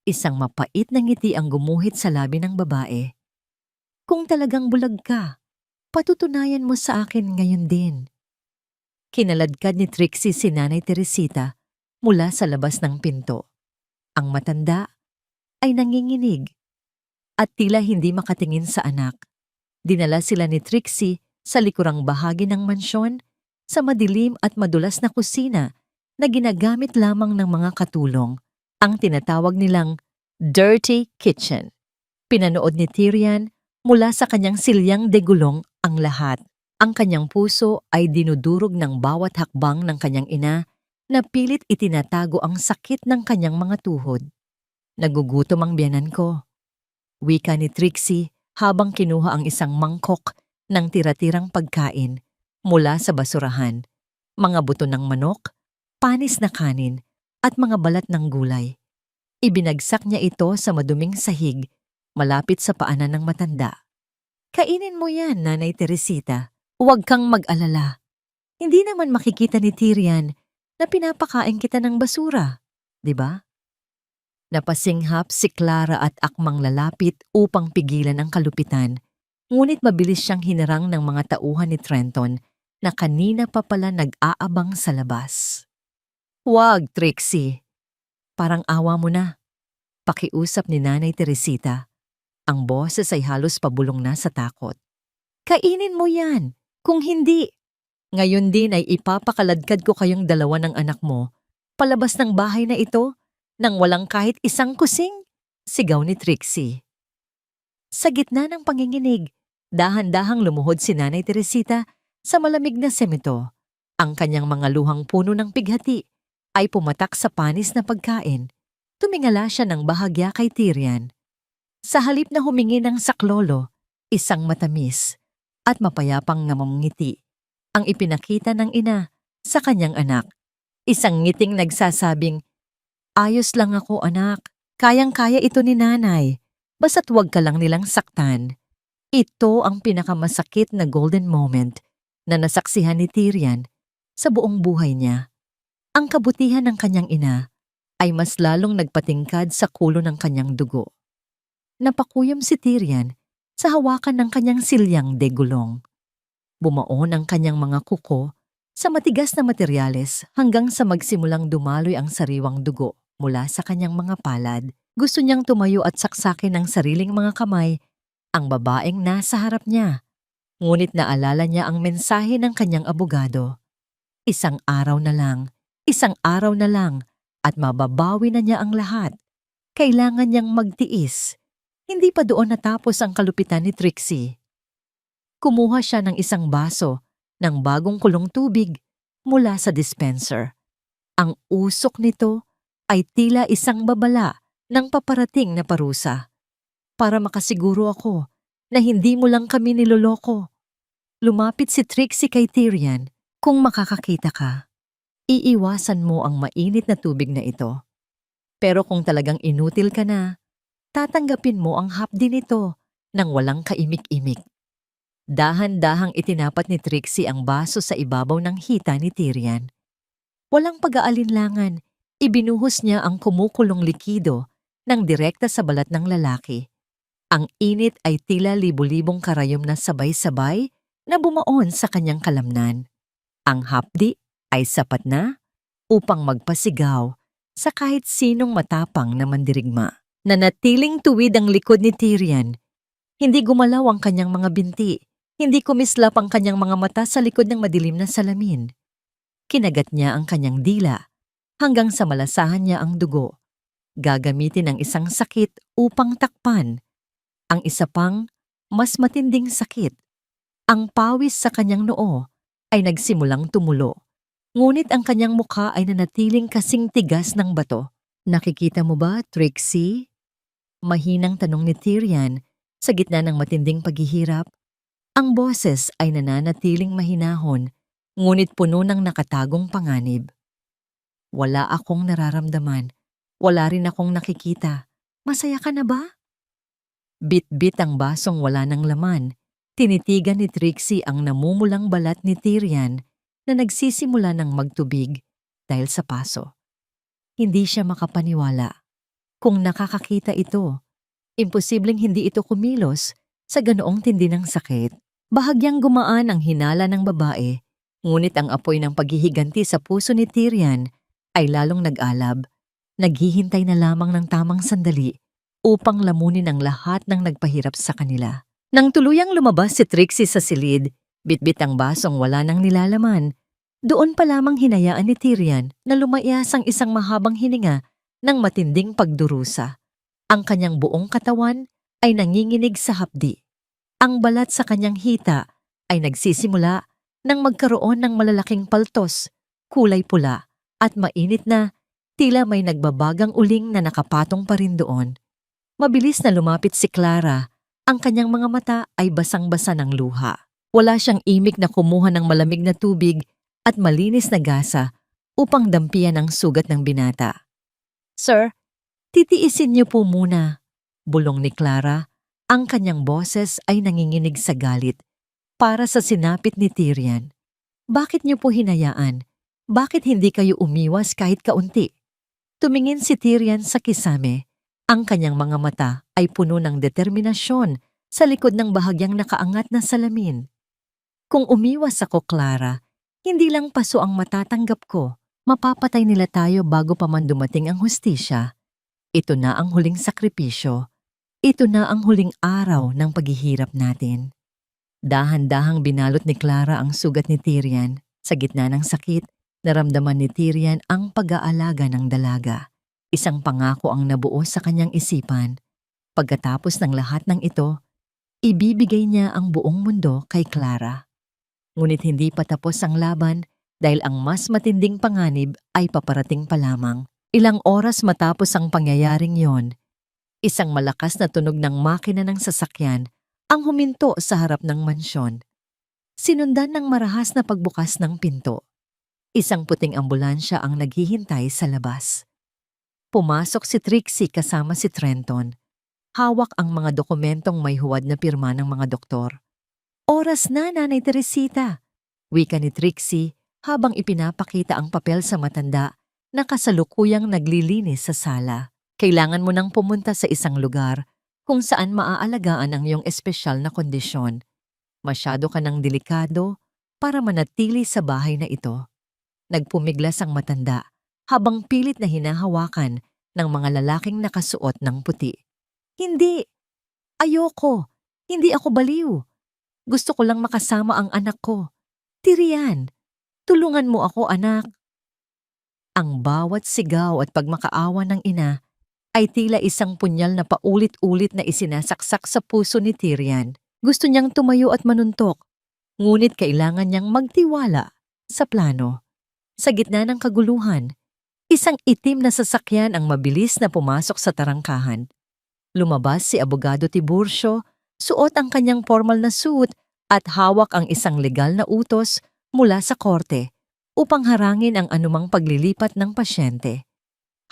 Isang mapait na ngiti ang gumuhit sa labi ng babae. Kung talagang bulag ka, patutunayan mo sa akin ngayon din. Kinaladkad ni Trixie si Nanay Teresita mula sa labas ng pinto. Ang matanda ay nanginginig at tila hindi makatingin sa anak. Dinala sila ni Trixie sa likurang bahagi ng mansyon sa madilim at madulas na kusina na ginagamit lamang ng mga katulong, ang tinatawag nilang dirty kitchen. Pinanood ni Tyrian mula sa kanyang silyang degulong ang lahat. Ang kanyang puso ay dinudurog ng bawat hakbang ng kanyang ina na pilit itinatago ang sakit ng kanyang mga tuhod. Nagugutom ang biyanan ko, wika ni Trixie habang kinuha ang isang mangkok ng tira-tirang pagkain mula sa basurahan, mga buto ng manok, panis na kanin at mga balat ng gulay. Ibinagsak niya ito sa maduming sahig malapit sa paanan ng matanda. Kainin mo yan, Nanay Teresita. Huwag kang mag-alala. Hindi naman makikita ni Tyrian na pinapakain kita ng basura, di ba? Napasinghap si Clara at akmang lalapit upang pigilan ang kalupitan, ngunit mabilis siyang hinarang ng mga tauhan ni Trenton na kanina pa pala nag-aabang sa labas. Huwag, Trixie. Parang awa mo na. Pakiusap ni Nanay Teresita. Ang boses ay halos pabulong na sa takot. Kainin mo yan. Kung hindi, ngayon din ay ipapakaladkad ko kayong dalawa ng anak mo palabas ng bahay na ito nang walang kahit isang kusing, sigaw ni Trixie. Sa gitna ng panginginig, dahan-dahang lumuhod si Nanay Teresita sa malamig na semento. Ang kanyang mga luhang puno ng pighati ay pumatak sa panis na pagkain. Tumingala siya ng bahagya kay Tyrian. Sa halip na humingi ng saklolo, isang matamis at mapayapang ngamamngiti ang ipinakita ng ina sa kanyang anak. Isang ngiting nagsasabing, ayos lang ako, anak. Kayang-kaya ito ni nanay. Basta't huwag ka lang nilang saktan. Ito ang pinakamasakit na golden moment na nasaksihan ni Tyrian sa buong buhay niya. Ang kabutihan ng kanyang ina ay mas lalong nagpatingkad sa kulo ng kanyang dugo. Napakuyom si Tyrian sa hawakan ng kanyang silyang degulong. Bumaon ang kanyang mga kuko sa matigas na materyales hanggang sa magsimulang dumaloy ang sariwang dugo mula sa kanyang mga palad. Gusto niyang tumayo at saksakin ng sariling mga kamay ang babaeng nasa harap niya. Ngunit naalala niya ang mensahe ng kanyang abogado. Isang araw na lang, at mababawi na niya ang lahat. Kailangan niyang magtiis. Hindi pa doon natapos ang kalupitan ni Trixie. Kumuha siya ng isang baso ng bagong kulong tubig mula sa dispenser. Ang usok nito ay tila isang babala ng paparating na parusa. Para makasiguro ako na hindi mo lang kami niloloko. Lumapit si Trixie kay Tyrion. Kung makakakita ka, iiwasan mo ang mainit na tubig na ito. Pero kung talagang inutil ka na, tatanggapin mo ang hapdi nito nang walang kaimik-imik. Dahan-dahang itinapat ni Trixie ang baso sa ibabaw ng hita ni Tyrion. Walang pag-aalinlangan, ibinuhos niya ang kumukulong likido nang direkta sa balat ng lalaki. Ang init ay tila libu-libong karayom na sabay-sabay na bumaon sa kanyang kalamnan. Ang hapdi ay sapat na upang magpasigaw sa kahit sinong matapang na mandirigma. Nanatiling tuwid ang likod ni Tyrion. Hindi gumalaw ang kanyang mga binti. Hindi kumislap ang kanyang mga mata sa likod ng madilim na salamin. Kinagat niya ang kanyang dila hanggang sa malasahan niya ang dugo. Gagamitin ang isang sakit upang takpan ang isa pang mas matinding sakit. Ang pawis sa kanyang noo ay nagsimulang tumulo. Ngunit ang kanyang mukha ay nanatiling kasing tigas ng bato. Nakikita mo ba, Trixie? Mahinang tanong ni Tyrion sa gitna ng matinding paghihirap. Ang boses ay nananatiling mahinahon, ngunit puno ng nakatagong panganib. Wala akong nararamdaman. Wala rin akong nakikita. Masaya ka na ba? Bit-bit ang basong wala ng laman. Tinitigan ni Trixie ang namumulang balat ni Tyrion na nagsisimula ng magtubig dahil sa paso. Hindi siya makapaniwala. Kung nakakakita ito, imposibleng hindi ito kumilos sa ganoong tindi ng sakit. Bahagyang gumaan ang hinala ng babae, ngunit ang apoy ng paghihiganti sa puso ni Tyrion ay lalong nag-alab. Naghihintay na lamang ng tamang sandali upang lamunin ang lahat ng nagpahirap sa kanila. Nang tuluyang lumabas si Trixie sa silid, bitbit ang basong wala nang nilalaman, doon pa lamang hinayaan ni Tyrion na lumayas ang isang mahabang hininga ng matinding pagdurusa. Ang kanyang buong katawan ay nanginginig sa hapdi. Ang balat sa kanyang hita ay nagsisimula nang magkaroon ng malalaking paltos, kulay pula at mainit na tila may nagbabagang uling na nakapatong pa rin doon. Mabilis na lumapit si Clara. Ang kanyang mga mata ay basang-basa ng luha. Wala siyang imik na kumuha ng malamig na tubig at malinis na gasa upang dampian ang sugat ng binata. "Sir, titiisin niyo po muna," bulong ni Clara. Ang kanyang boses ay nanginginig sa galit para sa sinapit ni Tyrion. "Bakit niyo po hinayaan? Bakit hindi kayo umiwas kahit kaunti?" Tumingin si Tyrion sa kisame. Ang kanyang mga mata ay puno ng determinasyon sa likod ng bahagyang nakaangat na salamin. "Kung umiwas ako, Clara, hindi lang paso ang matatanggap ko. Mapapatay nila tayo bago pa man dumating ang hustisya. Ito na ang huling sakripisyo. Ito na ang huling araw ng paghihirap natin." Dahan-dahang binalot ni Clara ang sugat ni Tyrion. Sa gitna ng sakit, naramdaman ni Tyrion ang pag-aalaga ng dalaga. Isang pangako ang nabuo sa kanyang isipan. Pagkatapos ng lahat ng ito, ibibigay niya ang buong mundo kay Clara. Ngunit hindi pa tapos ang laban dahil ang mas matinding panganib ay paparating pa lamang. Ilang oras matapos ang pangyayaring yon, isang malakas na tunog ng makina ng sasakyan ang huminto sa harap ng mansyon. Sinundan ng marahas na pagbukas ng pinto. Isang puting ambulansya ang naghihintay sa labas. Pumasok si Trixie kasama si Trenton. Hawak ang mga dokumentong may huwad na pirma ng mga doktor. "Oras na, Nanay Teresita," wika ni Trixie habang ipinapakita ang papel sa matanda na kasalukuyang naglilinis sa sala. "Kailangan mo nang pumunta sa isang lugar kung saan maaalagaan ang iyong espesyal na kondisyon. Masyado ka ng delikado para manatili sa bahay na ito." Nagpumiglas ang matanda habang pilit na hinahawakan ng mga lalaking nakasuot ng puti. Hindi! Ayoko! Hindi ako baliw! Gusto ko lang makasama ang anak ko. Tirian, tulungan mo ako, anak. Ang bawat sigaw at pagmakaawa ng ina ay tila isang punyal na paulit-ulit na isinasaksak sa puso ni Tyrian. Gusto niyang tumayo at manuntok, ngunit kailangan niyang magtiwala sa plano. Sa gitna ng kaguluhan, isang itim na sasakyan ang mabilis na pumasok sa tarangkahan. Lumabas si Abogado Tiburcio, suot ang kanyang formal na suit at hawak ang isang legal na utos mula sa korte upang harangin ang anumang paglilipat ng pasyente.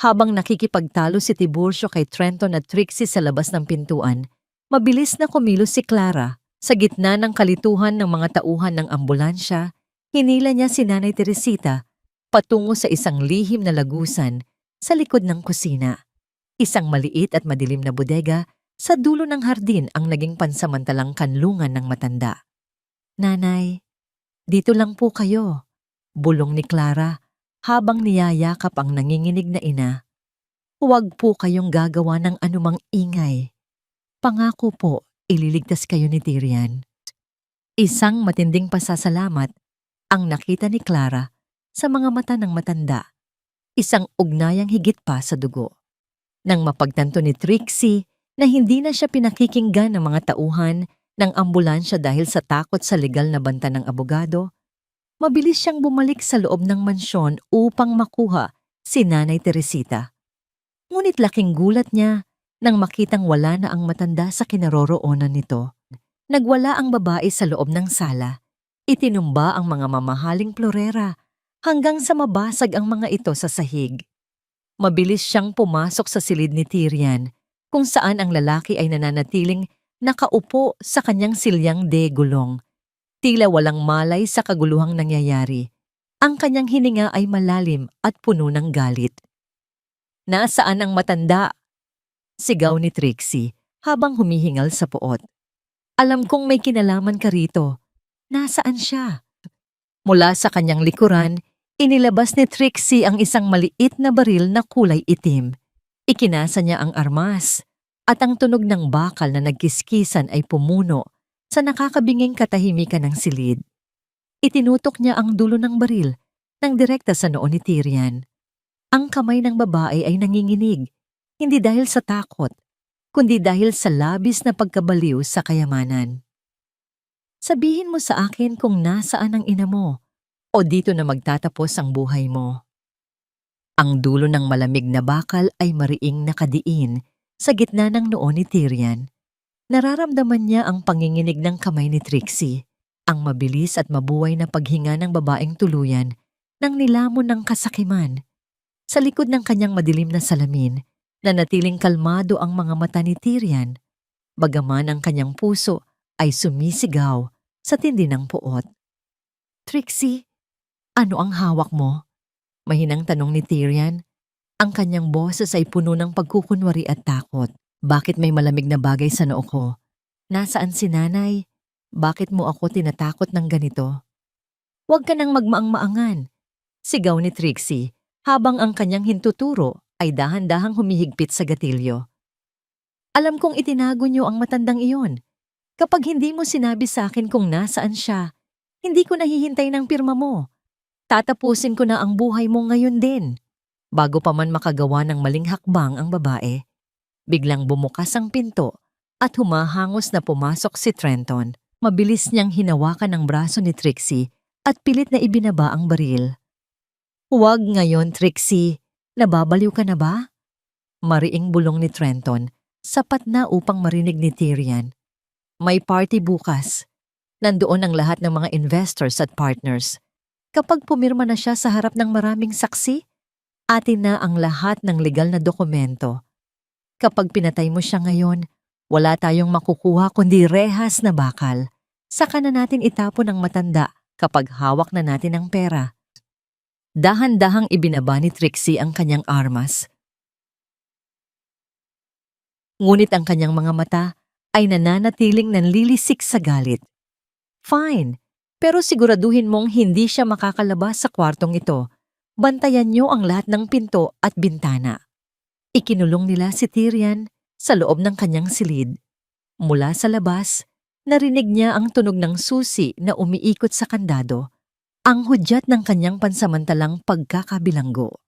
Habang nakikipagtalo si Tiburcio kay Trenton at Trixie sa labas ng pintuan, mabilis na kumilos si Clara. Sa gitna ng kalituhan ng mga tauhan ng ambulansya, hinila niya si Nanay Teresita patungo sa isang lihim na lagusan sa likod ng kusina. Isang maliit at madilim na bodega sa dulo ng hardin ang naging pansamantalang kanlungan ng matanda. Nanay, dito lang po kayo, bulong ni Clara habang niyayakap ang nanginginig na ina. Huwag po kayong gagawa ng anumang ingay. Pangako po, ililigtas kayo ni Tyrian. Isang matinding pasasalamat ang nakita ni Clara sa mga mata ng matanda. Isang ugnayang higit pa sa dugo. Nang mapagtanto ni Trixie na hindi na siya pinakikinggan ng mga tauhan ng ambulansya dahil sa takot sa legal na banta ng abogado, mabilis siyang bumalik sa loob ng mansyon upang makuha si Nanay Teresita. Ngunit laking gulat niya nang makitang wala na ang matanda sa kinaroroonan nito. Nagwala ang babae sa loob ng sala. Itinumba ang mga mamahaling florera hanggang sa mabasag ang mga ito sa sahig. Mabilis siyang pumasok sa silid ni Tyrian kung saan ang lalaki ay nananatiling nakaupo sa kanyang silyang de gulong. Tila walang malay sa kaguluhang nangyayari. Ang kanyang hininga ay malalim at puno ng galit. Nasaan ang matanda? Sigaw ni Trixie habang humihingal sa puot. Alam kong may kinalaman ka rito. Nasaan siya? Mula sa kanyang likuran, inilabas ni Trixie ang isang maliit na baril na kulay itim. Ikinasa niya ang armas at ang tunog ng bakal na nagkiskisan ay pumuno sa nakakabinging katahimikan ng silid. Itinutok niya ang dulo ng baril nang direkta sa noo ni Tyrian. Ang kamay ng babae ay nanginginig, hindi dahil sa takot, kundi dahil sa labis na pagkabaliw sa kayamanan. Sabihin mo sa akin kung nasaan ang ina mo o dito na magtatapos ang buhay mo. Ang dulo ng malamig na bakal ay mariing nakadiin sa gitna ng noo ni Tyrian. Nararamdaman niya ang panginginig ng kamay ni Trixie, ang mabilis at mabuhay na paghinga ng babaeng tuluyan nang nilamon ng kasakiman. Sa likod ng kanyang madilim na salamin, nanatiling kalmado ang mga mata ni Tyrian, bagaman ang kanyang puso ay sumisigaw sa tindi ng puot. Trixie, ano ang hawak mo? Mahinang tanong ni Tyrian. Ang kanyang boses ay puno ng pagkukunwari at takot. Bakit may malamig na bagay sa noo ko? Nasaan si nanay? Bakit mo ako tinatakot ng ganito? Huwag ka nang magmaang-maangan, sigaw ni Trixie habang ang kanyang hintuturo ay dahan-dahang humihigpit sa gatilyo. Alam kong itinago niyo ang matandang iyon. Kapag hindi mo sinabi sa akin kung nasaan siya, hindi ko nahihintay ng pirma mo. Tatapusin ko na ang buhay mo ngayon din. Bago pa man makagawa ng maling hakbang ang babae, biglang bumukas ang pinto at humahangos na pumasok si Trenton. Mabilis niyang hinawakan ang braso ni Trixie at pilit na ibinaba ang baril. Huwag ngayon, Trixie. Nababaliw ka na ba? Mariing bulong ni Trenton, sapat na upang marinig ni Tyrian. May party bukas. Nandoon ang lahat ng mga investors at partners. Kapag pumirma na siya sa harap ng maraming saksi, atin na ang lahat ng legal na dokumento. Kapag pinatay mo siya ngayon, wala tayong makukuha kundi rehas na bakal. Saka na natin itapon ang matanda kapag hawak na natin ang pera. Dahan-dahang ibinaba ni Trixie ang kanyang armas. Ngunit ang kanyang mga mata ay nananatiling nanlilisik sa galit. Fine, pero siguraduhin mong hindi siya makakalabas sa kwartong ito. Bantayan niyo ang lahat ng pinto at bintana. Ikinulong nila si Tyrion sa loob ng kanyang silid. Mula sa labas, narinig niya ang tunog ng susi na umiikot sa kandado, ang hudyat ng kanyang pansamantalang pagkakabilanggo.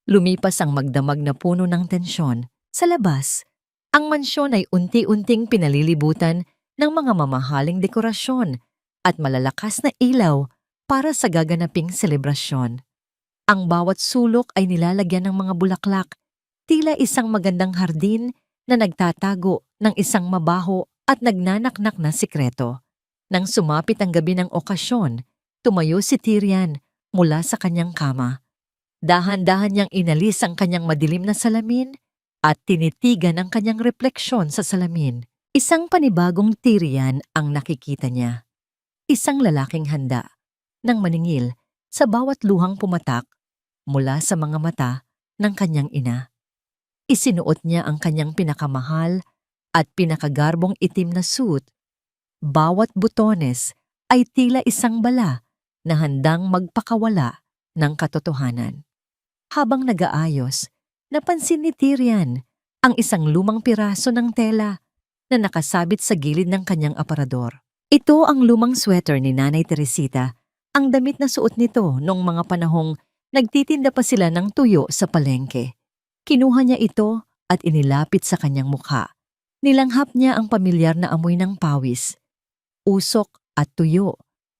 Lumipas ang magdamag na puno ng tensyon. Sa labas, ang mansyon ay unti-unting pinalilibutan ng mga mamahaling dekorasyon at malalakas na ilaw para sa gaganaping selebrasyon. Ang bawat sulok ay nilalagyan ng mga bulaklak, tila isang magandang hardin na nagtatago ng isang mabaho at nagnanaknak na sikreto. Nang sumapit ang gabi ng okasyon, tumayo si Tyrion mula sa kanyang kama. Dahan-dahan niyang inalis ang kanyang madilim na salamin at tinitigan ang kanyang refleksyon sa salamin. Isang panibagong Tyrion ang nakikita niya. Isang lalaking handa nang maningil sa bawat luhang pumatak mula sa mga mata ng kanyang ina. Isinuot niya ang kanyang pinakamahal at pinakagarbong itim na suit. Bawat butones ay tila isang bala na handang magpakawala ng katotohanan. Habang nag-aayos, napansin ni Tyrion ang isang lumang piraso ng tela na nakasabit sa gilid ng kanyang aparador. Ito ang lumang sweater ni Nanay Teresita, ang damit na suot nito noong mga panahong nagtitinda pa sila ng tuyo sa palengke. Kinuha niya ito at inilapit sa kanyang mukha. Nilanghap niya ang pamilyar na amoy ng pawis, usok at tuyo,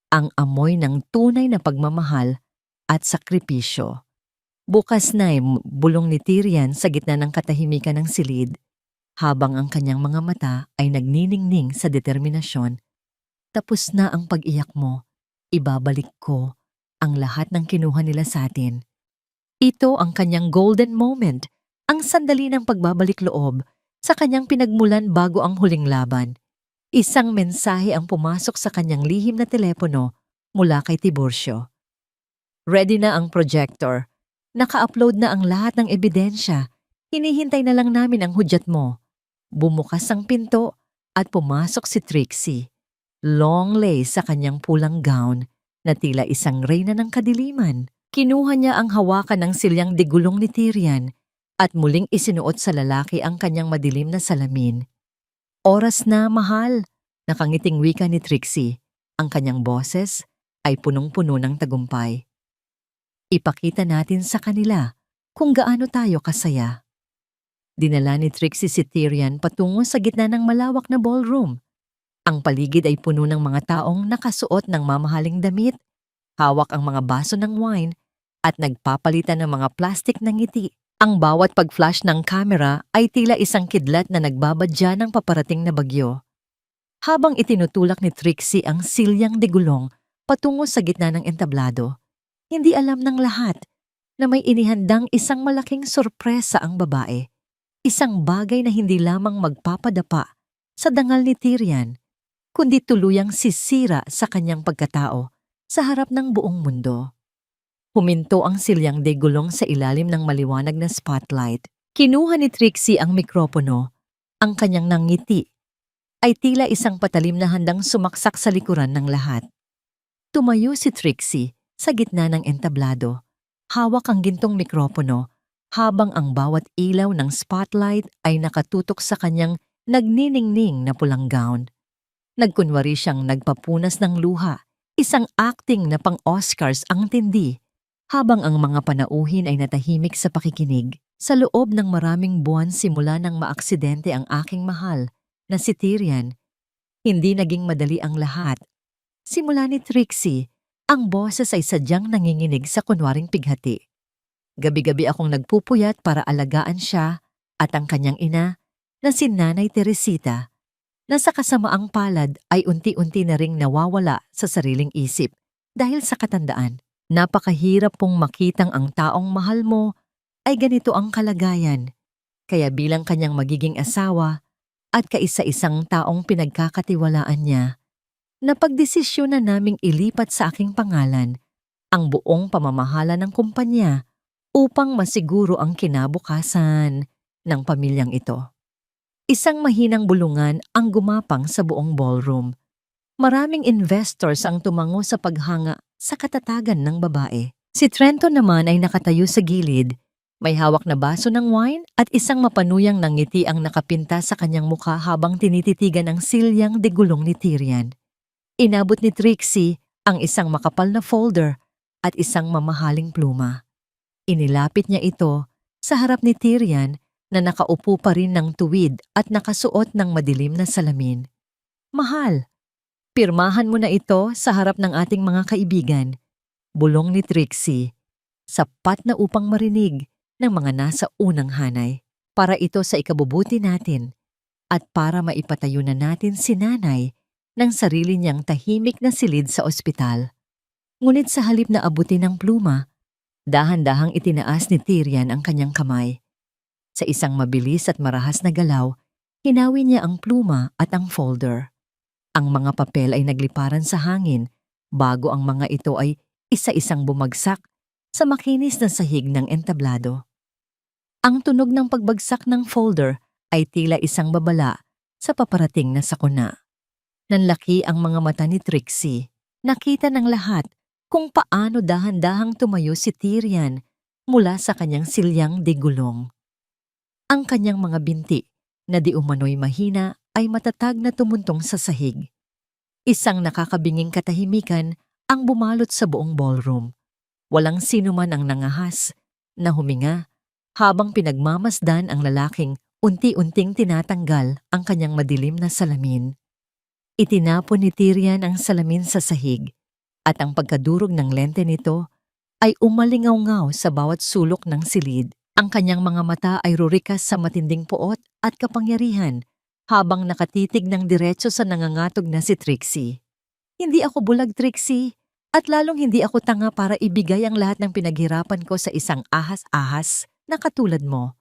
ang amoy ng tunay na pagmamahal at sakripisyo. Bukas na bulong ni Tyrion sa gitna ng katahimikan ng silid, habang ang kanyang mga mata ay nagniningning sa determinasyon. Tapos na ang pag-iyak mo, ibabalik ko ang lahat ng kinuha nila sa atin. Ito ang kanyang golden moment, ang sandali ng pagbabalik loob sa kanyang pinagmulan bago ang huling laban. Isang mensahe ang pumasok sa kanyang lihim na telepono mula kay Tiburcio. Ready na ang projector. Naka-upload na ang lahat ng ebidensya. Hinihintay na lang namin ang hudyat mo. Bumukas ang pinto at pumasok si Trixie. Long lace sa kanyang pulang gown na tila isang reyna ng kadiliman. Kinuha niya ang hawakan ng silyang digulong ni Tyrion at muling isinuot sa lalaki ang kanyang madilim na salamin. Oras na, mahal, nakangiting wika ni Trixie. Ang kanyang boses ay punong-puno ng tagumpay. Ipakita natin sa kanila kung gaano tayo kasaya. Dinala ni Trixie si Tyrion patungo sa gitna ng malawak na ballroom. Ang paligid ay puno ng mga taong nakasuot ng mamahaling damit, hawak ang mga baso ng wine, at nagpapalitan ng mga plastik na ngiti. Ang bawat pag-flash ng kamera ay tila isang kidlat na nagbabadya ng paparating na bagyo. Habang itinutulak ni Trixie ang silyang digulong patungo sa gitna ng entablado, hindi alam ng lahat na may inihandang isang malaking sorpresa ang babae. Isang bagay na hindi lamang magpapadapa sa dangal ni Tyrion, kundi tuluyang sisira sa kanyang pagkatao sa harap ng buong mundo. Huminto ang silyang digulong sa ilalim ng maliwanag na spotlight. Kinuha ni Trixie ang mikropono. Ang kanyang nangiti ay tila isang patalim na handang sumaksak sa likuran ng lahat. Tumayo si Trixie sa gitna ng entablado. Hawak ang gintong mikropono habang ang bawat ilaw ng spotlight ay nakatutok sa kanyang nagniningning na pulang gown. Nagkunwari siyang nagpapunas ng luha, isang acting na pang-Oscars ang tindi, habang ang mga panauhin ay natahimik sa pakikinig. Sa loob ng maraming buwan simula nang maaksidente ang aking mahal na si Tyrion, hindi naging madali ang lahat. Simula ni Trixie, ang boses ay sadyang nanginginig sa kunwaring pighati. Gabi-gabi akong nagpupuyat para alagaan siya at ang kanyang ina na si Nanay Teresita, na sa kasamaang palad ay unti-unti na ring nawawala sa sariling isip dahil sa katandaan. Napakahirap pong makitang ang taong mahal mo ay ganito ang kalagayan. Kaya bilang kanyang magiging asawa at kaisa-isang taong pinagkakatiwalaan niya, napagdesisyon na naming ilipat sa aking pangalan ang buong pamamahala ng kumpanya upang masiguro ang kinabukasan ng pamilyang ito. Isang mahinang bulungan ang gumapang sa buong ballroom. Maraming investors ang tumango sa paghanga sa katatagan ng babae. Si Trenton naman ay nakatayo sa gilid, May hawak na baso ng wine at isang mapanuyang ngiti ang nakapinta sa kanyang mukha habang tinititigan ang silyang de gulong ni Tyrion. Inabot ni Trixie ang isang makapal na folder at isang mamahaling pluma. Inilapit niya ito sa harap ni Tyrion na nakaupo pa rin ng tuwid at nakasuot ng madilim na salamin. "Mahal, pirmahan mo na ito sa harap ng ating mga kaibigan," bulong ni Trixie, sapat na upang marinig ng mga nasa unang hanay. Para ito sa ikabubuti natin at para maipatayo na natin si nanay ng sarili niyang tahimik na silid sa ospital. Ngunit sa halip na abutin ng pluma, dahan-dahang itinaas ni Tyrion ang kanyang kamay. Sa isang mabilis at marahas na galaw, hinawi niya ang pluma at ang folder. Ang mga papel ay nagliparan sa hangin bago ang mga ito ay isa-isang bumagsak sa makinis na sahig ng entablado. Ang tunog ng pagbagsak ng folder ay tila isang babala sa paparating na sakuna. Nanlaki ang mga mata ni Trixie. Nakita ng lahat kung paano dahan-dahang tumayo si Tyrion mula sa kanyang silyang de gulong. Ang kanyang mga binti na di umano'y mahina ay matatag na tumuntong sa sahig. Isang nakakabinging katahimikan ang bumalot sa buong ballroom. Walang sino man ang nangahas na huminga habang pinagmamasdan ang lalaking unti-unting tinatanggal ang kanyang madilim na salamin. Itinapon ni Tyrion ang salamin sa sahig at ang pagkadurog ng lente nito ay umalingaw-ngaw sa bawat sulok ng silid. Ang kanyang mga mata ay rurikas sa matinding puot at kapangyarihan habang nakatitig ng diretso sa nangangatog na si Trixie. "Hindi ako bulag, Trixie, at lalong hindi ako tanga para ibigay ang lahat ng pinaghirapan ko sa isang ahas-ahas na katulad mo."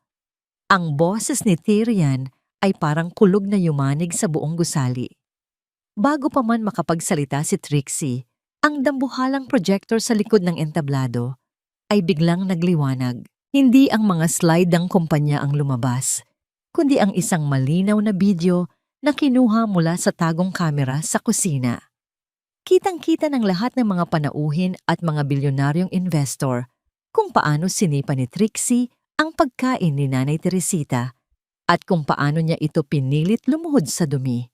Ang boses ni Tyrion ay parang kulog na yumanig sa buong gusali. Bago pa man makapagsalita si Trixie, ang dambuhalang projector sa likod ng entablado ay biglang nagliwanag. Hindi ang mga slide ng kumpanya ang lumabas, kundi ang isang malinaw na video na kinuha mula sa tagong kamera sa kusina. Kitang-kita ng lahat ng mga panauhin at mga bilyonaryong investor kung paano sinipa ni Trixie ang pagkain ni Nanay Teresita at kung paano niya ito pinilit lumuhod sa dumi.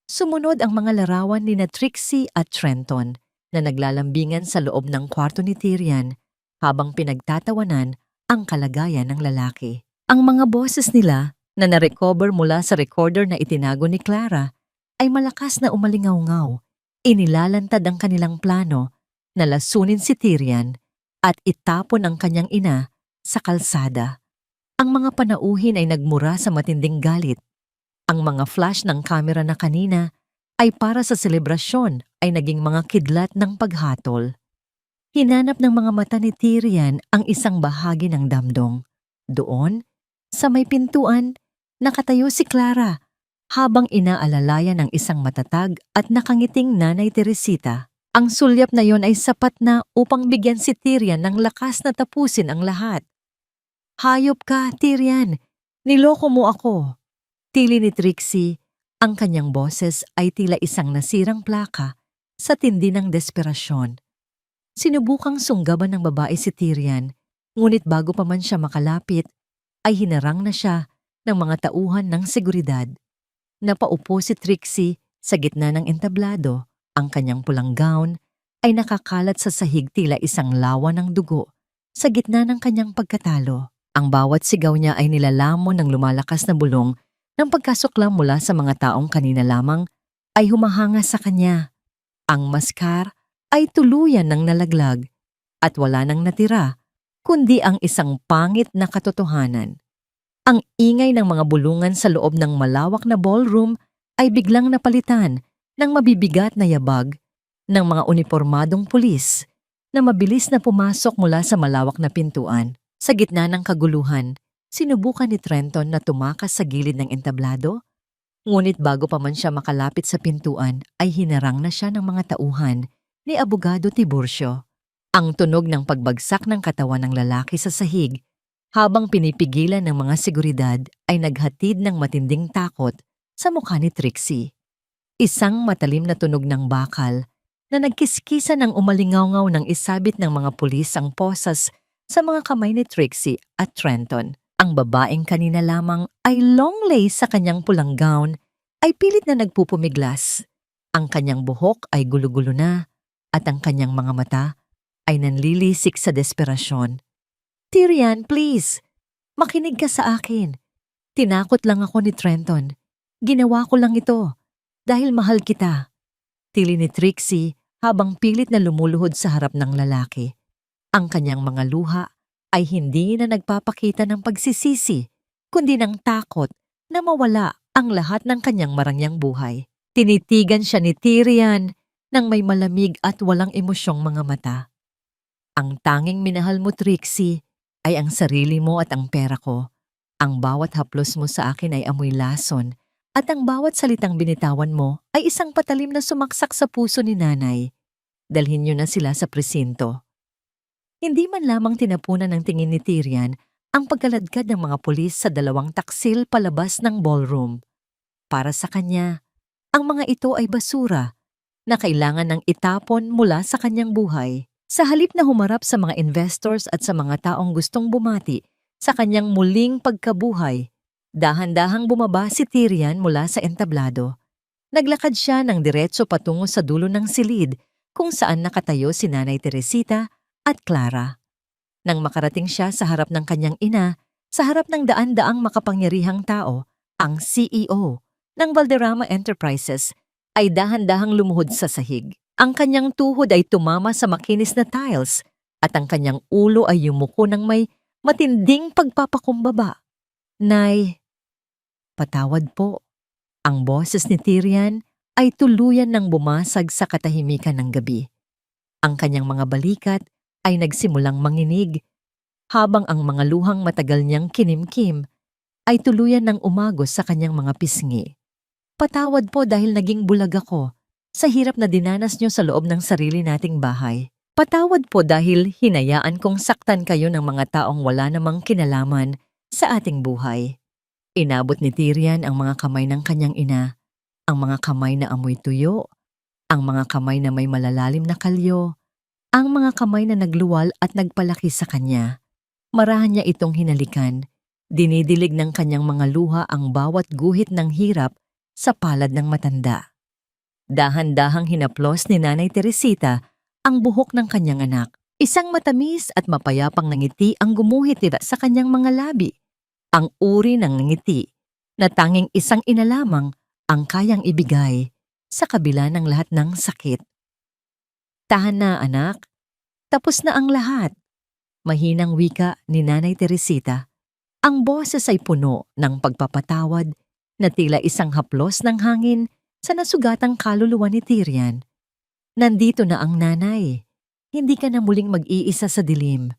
Sumunod ang mga larawan ni na Trixie at Trenton na naglalambingan sa loob ng kwarto ni Tyrion habang pinagtatawanan ang kalagayan ng lalaki. Ang mga boses nila na na-recover mula sa recorder na itinago ni Clara ay malakas na umalingaw-ngaw. Inilalantad ang kanilang plano na lasunin si Tyrion at itapon ang kanyang ina sa kalsada. Ang mga panauhin ay nagmura sa matinding galit. Ang mga flash ng kamera na kanina ay para sa selebrasyon ay naging mga kidlat ng paghatol. Hinanap ng mga mata ni Tyrion ang isang bahagi ng damdong. Doon, sa may pintuan, nakatayo si Clara habang inaalalayan ng isang matatag at nakangiting Nanay Teresita. Ang sulyap na yon ay sapat na upang bigyan si Tyrion ng lakas na tapusin ang lahat. "Hayop ka, Tyrion! Niloko mo ako!" Tili ni Trixie, ang kanyang boses ay tila isang nasirang plaka sa tindi ng desperasyon. Sinubukang sunggaban ng babae si Tyrion, ngunit bago pa man siya makalapit, ay hinarang na siya ng mga tauhan ng seguridad. Napaupo si Trixie sa gitna ng entablado. Ang kanyang pulang gown ay nakakalat sa sahig tila isang lawa ng dugo sa gitna ng kanyang pagkatalo. Ang bawat sigaw niya ay nilalamon ng lumalakas na bulong ng pagkasuklam mula sa mga taong kanina lamang ay humahanga sa kanya. Ang maskar ay tuluyan ng nalaglag at wala nang natira, kundi ang isang pangit na katotohanan. Ang ingay ng mga bulungan sa loob ng malawak na ballroom ay biglang napalitan ng mabibigat na yabag ng mga unipormadong pulis na mabilis na pumasok mula sa malawak na pintuan. Sa gitna ng kaguluhan, sinubukan ni Trenton na tumakas sa gilid ng entablado, ngunit bago pa man siya makalapit sa pintuan ay hinarang na siya ng mga tauhan ni Abogado Tiburcio. Ang tunog ng pagbagsak ng katawan ng lalaki sa sahig habang pinipigilan ng mga seguridad ay naghatid ng matinding takot sa mukha ni Trixie. Isang matalim na tunog ng bakal na nagkiskisa ng umalingaw-ngaw ng isabit ng mga pulis ang posas sa mga kamay ni Trixie at Trenton. Ang babaeng kanina lamang ay long lace sa kanyang pulang gown ay pilit na nagpupumiglas. Ang kanyang buhok ay gulo-gulo na at ang kanyang mga mata ay nanlilisik sa desperasyon. Tyrian, please! Makinig ka sa akin. Tinakot lang ako ni Trenton. Ginawa ko lang ito dahil mahal kita. Tili ni Trixie habang pilit na lumuluhod sa harap ng lalaki. Ang kanyang mga luha ay hindi na nagpapakita ng pagsisisi, kundi ng takot na mawala ang lahat ng kanyang marangyang buhay. Tinitigan siya ni Tyrian ng may malamig at walang emosyong mga mata. Ang tanging minahal mo, Trixie, ay ang sarili mo at ang pera ko. Ang bawat haplos mo sa akin ay amoy lason at ang bawat salitang binitawan mo ay isang patalim na sumaksak sa puso ni nanay. Dalhin niyo na sila sa presinto. Hindi man lamang tinapunan ng tingin ni Tyrian ang pagkaladkad ng mga pulis sa 2 taksil palabas ng ballroom. Para sa kanya, ang mga ito ay basura na kailangan ng itapon mula sa kanyang buhay. Sa halip na humarap sa mga investors at sa mga taong gustong bumati sa kanyang muling pagkabuhay, dahan-dahang bumaba si Tyrian mula sa entablado. Naglakad siya ng diretso patungo sa dulo ng silid kung saan nakatayo si Nanay Teresita at Clara. Nang makarating siya sa harap ng kanyang ina, sa harap ng daan-daang makapangyarihang tao, ang CEO ng Valderrama Enterprises ay dahan-dahang lumuhod sa sahig. Ang kanyang tuhod ay tumama sa makinis na tiles at ang kanyang ulo ay yumuko ng may matinding pagpapakumbaba. Nay, patawad po. Ang boses ni Tyrian ay tuluyan ng bumasag sa katahimikan ng gabi. Ang kanyang mga balikat ay nagsimulang manginig, habang ang mga luhang matagal niyang kinimkim ay tuluyan ng umagos sa kanyang mga pisngi. Patawad po dahil naging bulag ako sa hirap na dinanas niyo sa loob ng sarili nating bahay. Patawad po dahil hinayaan kong saktan kayo ng mga taong wala namang kinalaman sa ating buhay. Inabot ni Tyrian ang mga kamay ng kanyang ina, ang mga kamay na amoy tuyo, ang mga kamay na may malalalim na kalyo, ang mga kamay na nagluwal at nagpalaki sa kanya. Marahan niya itong hinalikan. Dinidilig ng kanyang mga luha ang bawat guhit ng hirap sa palad ng matanda. Dahan-dahang hinaplos ni Nanay Teresita ang buhok ng kanyang anak. Isang matamis at mapayapang ngiti ang gumuhit sa kanyang mga labi. Ang uri ng ngiti na tanging isang ina lamang ang kayang ibigay sa kabila ng lahat ng sakit. Tahan na, anak. Tapos na ang lahat. Mahinang wika ni Nanay Teresita. Ang boses ay puno ng pagpapatawad na tila isang haplos ng hangin sa nasugatang kaluluwa ni Tyrian. Nandito na ang nanay. Hindi ka na muling mag-iisa sa dilim.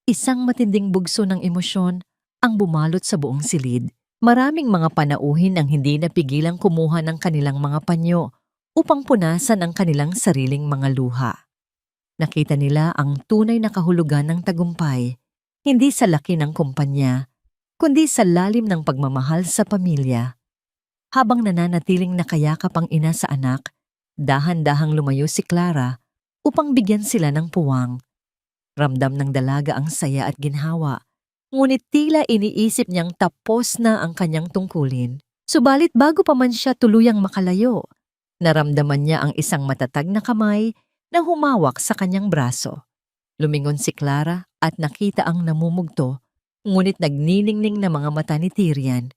Isang matinding bugso ng emosyon ang bumalot sa buong silid. Maraming mga panauhin ang hindi napigilang kumuha ng kanilang mga panyo upang punasan ang kanilang sariling mga luha. Nakita nila ang tunay na kahulugan ng tagumpay, hindi sa laki ng kumpanya, kundi sa lalim ng pagmamahal sa pamilya. Habang nananatiling nakayakap ang ina sa anak, dahan-dahang lumayo si Clara upang bigyan sila ng puwang. Ramdam ng dalaga ang saya at ginhawa, ngunit tila iniisip niyang tapos na ang kanyang tungkulin. Subalit bago pa man siya tuluyang makalayo, naramdaman niya ang isang matatag na kamay na humawak sa kanyang braso. Lumingon si Clara at nakita ang namumugto, ngunit nagniningning na mga mata ni Tyrian.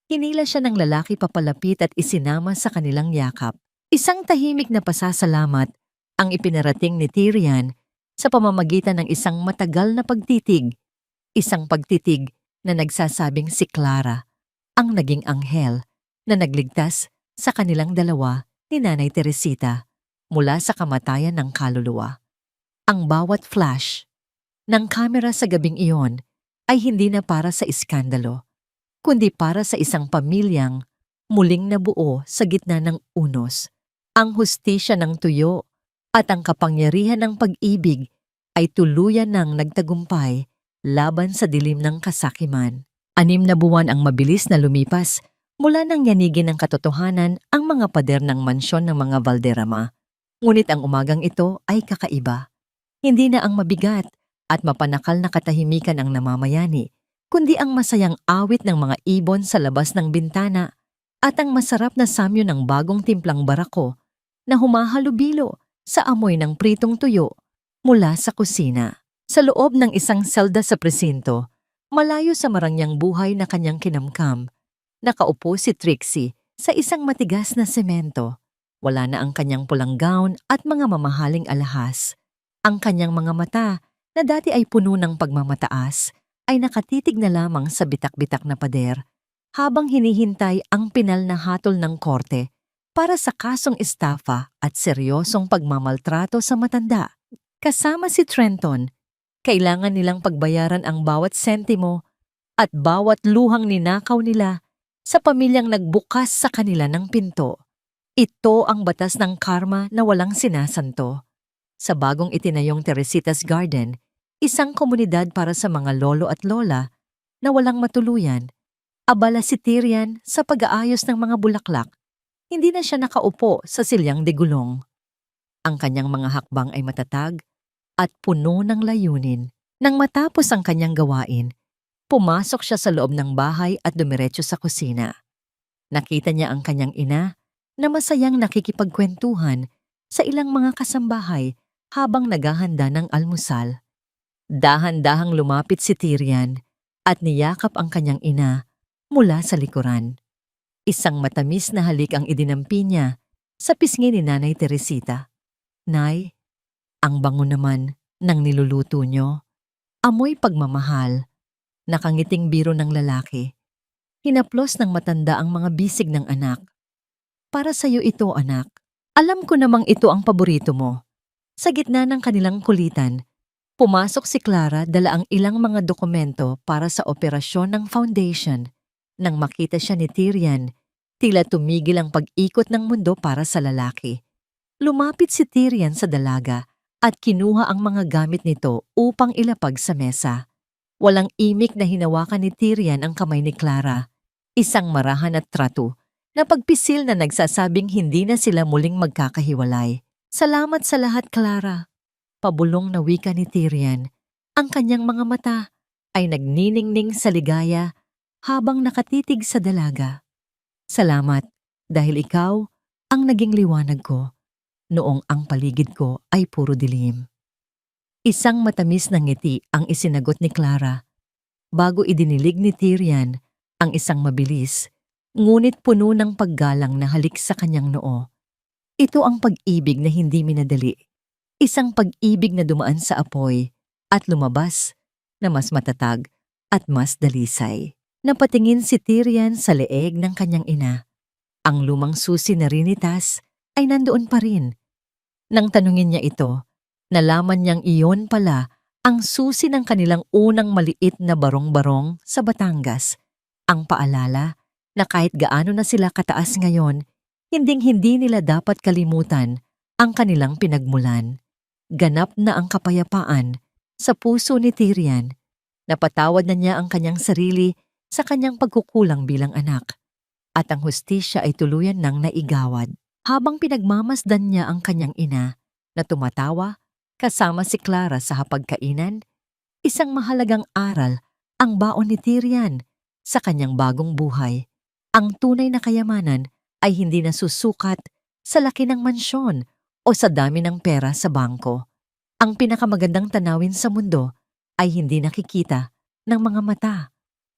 Hinila siya ng lalaki papalapit at isinama sa kanilang yakap. Isang tahimik na pasasalamat ang ipinarating ni Tyrian sa pamamagitan ng isang matagal na pagtitig. Isang pagtitig na nagsasabing si Clara ang naging anghel na nagligtas sa kanilang dalawa ni Nanay Teresita mula sa kamatayan ng kaluluwa. Ang bawat flash ng kamera sa gabing iyon ay hindi na para sa iskandalo, kundi para sa isang pamilyang muling nabuo sa gitna ng unos. Ang hustisya ng tuyo at ang kapangyarihan ng pag-ibig ay tuluyan ng nagtagumpay laban sa dilim ng kasakiman. 6 na buwan ang mabilis na lumipas mula nang yanigin ng katotohanan ang mga pader ng mansyon ng mga Valderrama. Ngunit ang umagang ito ay kakaiba. Hindi na ang mabigat at mapanakal na katahimikan ang namamayani, kundi ang masayang awit ng mga ibon sa labas ng bintana at ang masarap na samyo ng bagong timplang barako na humahalubilo sa amoy ng pritong tuyo mula sa kusina. Sa loob ng isang selda sa presinto, malayo sa marangyang buhay na kanyang kinamkam, nakaupo si Trixie sa isang matigas na semento. Wala na ang kanyang pulang gown at mga mamahaling alahas. Ang kanyang mga mata, na dati ay puno ng pagmamataas, ay nakatitig na lamang sa bitak-bitak na pader habang hinihintay ang pinal na hatol ng korte para sa kasong estafa at seryosong pagmamaltrato sa matanda. Kasama si Trenton, kailangan nilang pagbayaran ang bawat sentimo at bawat luhang ninakaw nila sa pamilyang nagbukas sa kanila ng pinto. Ito ang batas ng karma na walang sinasanto. Sa bagong itinayong Teresita's Garden, isang komunidad para sa mga lolo at lola na walang matuluyan, abala si Tyrian sa pag-aayos ng mga bulaklak. Hindi na siya nakaupo sa silyang de gulong. Ang kanyang mga hakbang ay matatag at puno ng layunin. Nang matapos ang kanyang gawain, pumasok siya sa loob ng bahay at dumiretso sa kusina. Nakita niya ang kanyang ina na masayang nakikipagkwentuhan sa ilang mga kasambahay habang naghahanda ng almusal. Dahan-dahang lumapit si Tyrian at niyakap ang kanyang ina mula sa likuran. Isang matamis na halik ang idinampi niya sa pisngi ni Nanay Teresita. "Nay, ang bango naman ng niluluto niyo. Amoy pagmamahal." Nakangiting biro ng lalaki. Hinaplos ng matanda ang mga bisig ng anak. "Para sa'yo ito, anak. Alam ko namang ito ang paborito mo." Sa gitna ng kanilang kulitan, pumasok si Clara dala ang ilang mga dokumento para sa operasyon ng foundation. Nang makita siya ni Tyrian, tila tumigil ang pag-ikot ng mundo para sa lalaki. Lumapit si Tyrian sa dalaga at kinuha ang mga gamit nito upang ilapag sa mesa. Walang imik na hinawakan ni Tyrian ang kamay ni Clara, isang marahan at trato na pagpisil na nagsasabing hindi na sila muling magkakahiwalay. "Salamat sa lahat, Clara." Pabulong na wika ni Tyrian. Ang kanyang mga mata ay nagniningning sa ligaya habang nakatitig sa dalaga. "Salamat dahil ikaw ang naging liwanag ko noong ang paligid ko ay puro dilim." Isang matamis na ngiti ang isinagot ni Clara bago idinilig ni Tyrian ang isang mabilis ngunit puno ng paggalang na halik sa kanyang noo. Ito ang pag-ibig na hindi minadali. Isang pag-ibig na dumaan sa apoy at lumabas na mas matatag at mas dalisay. Napatingin si Tyrian sa leeg ng kanyang ina. Ang lumang susi na rinitas ay nandoon pa rin. Nang tanungin niya ito, nalaman niyang iyon pala ang susi ng kanilang unang maliit na barong-barong sa Batangas. Ang paalala na kahit gaano na sila kataas ngayon, hinding-hindi nila dapat kalimutan ang kanilang pinagmulan. Ganap na ang kapayapaan sa puso ni Tyrian. Napatawad na niya ang kanyang sarili sa kanyang pagkukulang bilang anak. At ang hustisya ay tuluyan ng naigawad. Habang pinagmamasdan niya ang kanyang ina na tumatawa kasama si Clara sa hapagkainan, isang mahalagang aral ang baon ni Tyrian sa kanyang bagong buhay. Ang tunay na kayamanan ay hindi nasusukat sa laki ng mansyon o sa dami ng pera sa bangko. Ang pinakamagandang tanawin sa mundo ay hindi nakikita ng mga mata,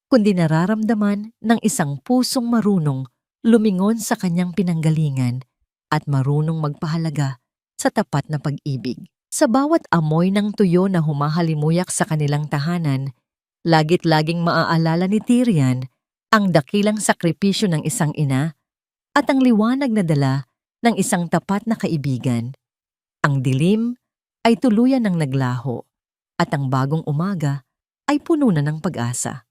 kundi nararamdaman ng isang pusong marunong lumingon sa kanyang pinanggalingan at marunong magpahalaga sa tapat na pag-ibig. Sa bawat amoy ng tuyo na humahalimuyak sa kanilang tahanan, lagit-laging maaalala ni Tyrian ang dakilang sakripisyo ng isang ina at ang liwanag na dala ng isang tapat na kaibigan. Ang dilim ay tuluyan ng naglaho at ang bagong umaga ay puno na ng pag-asa.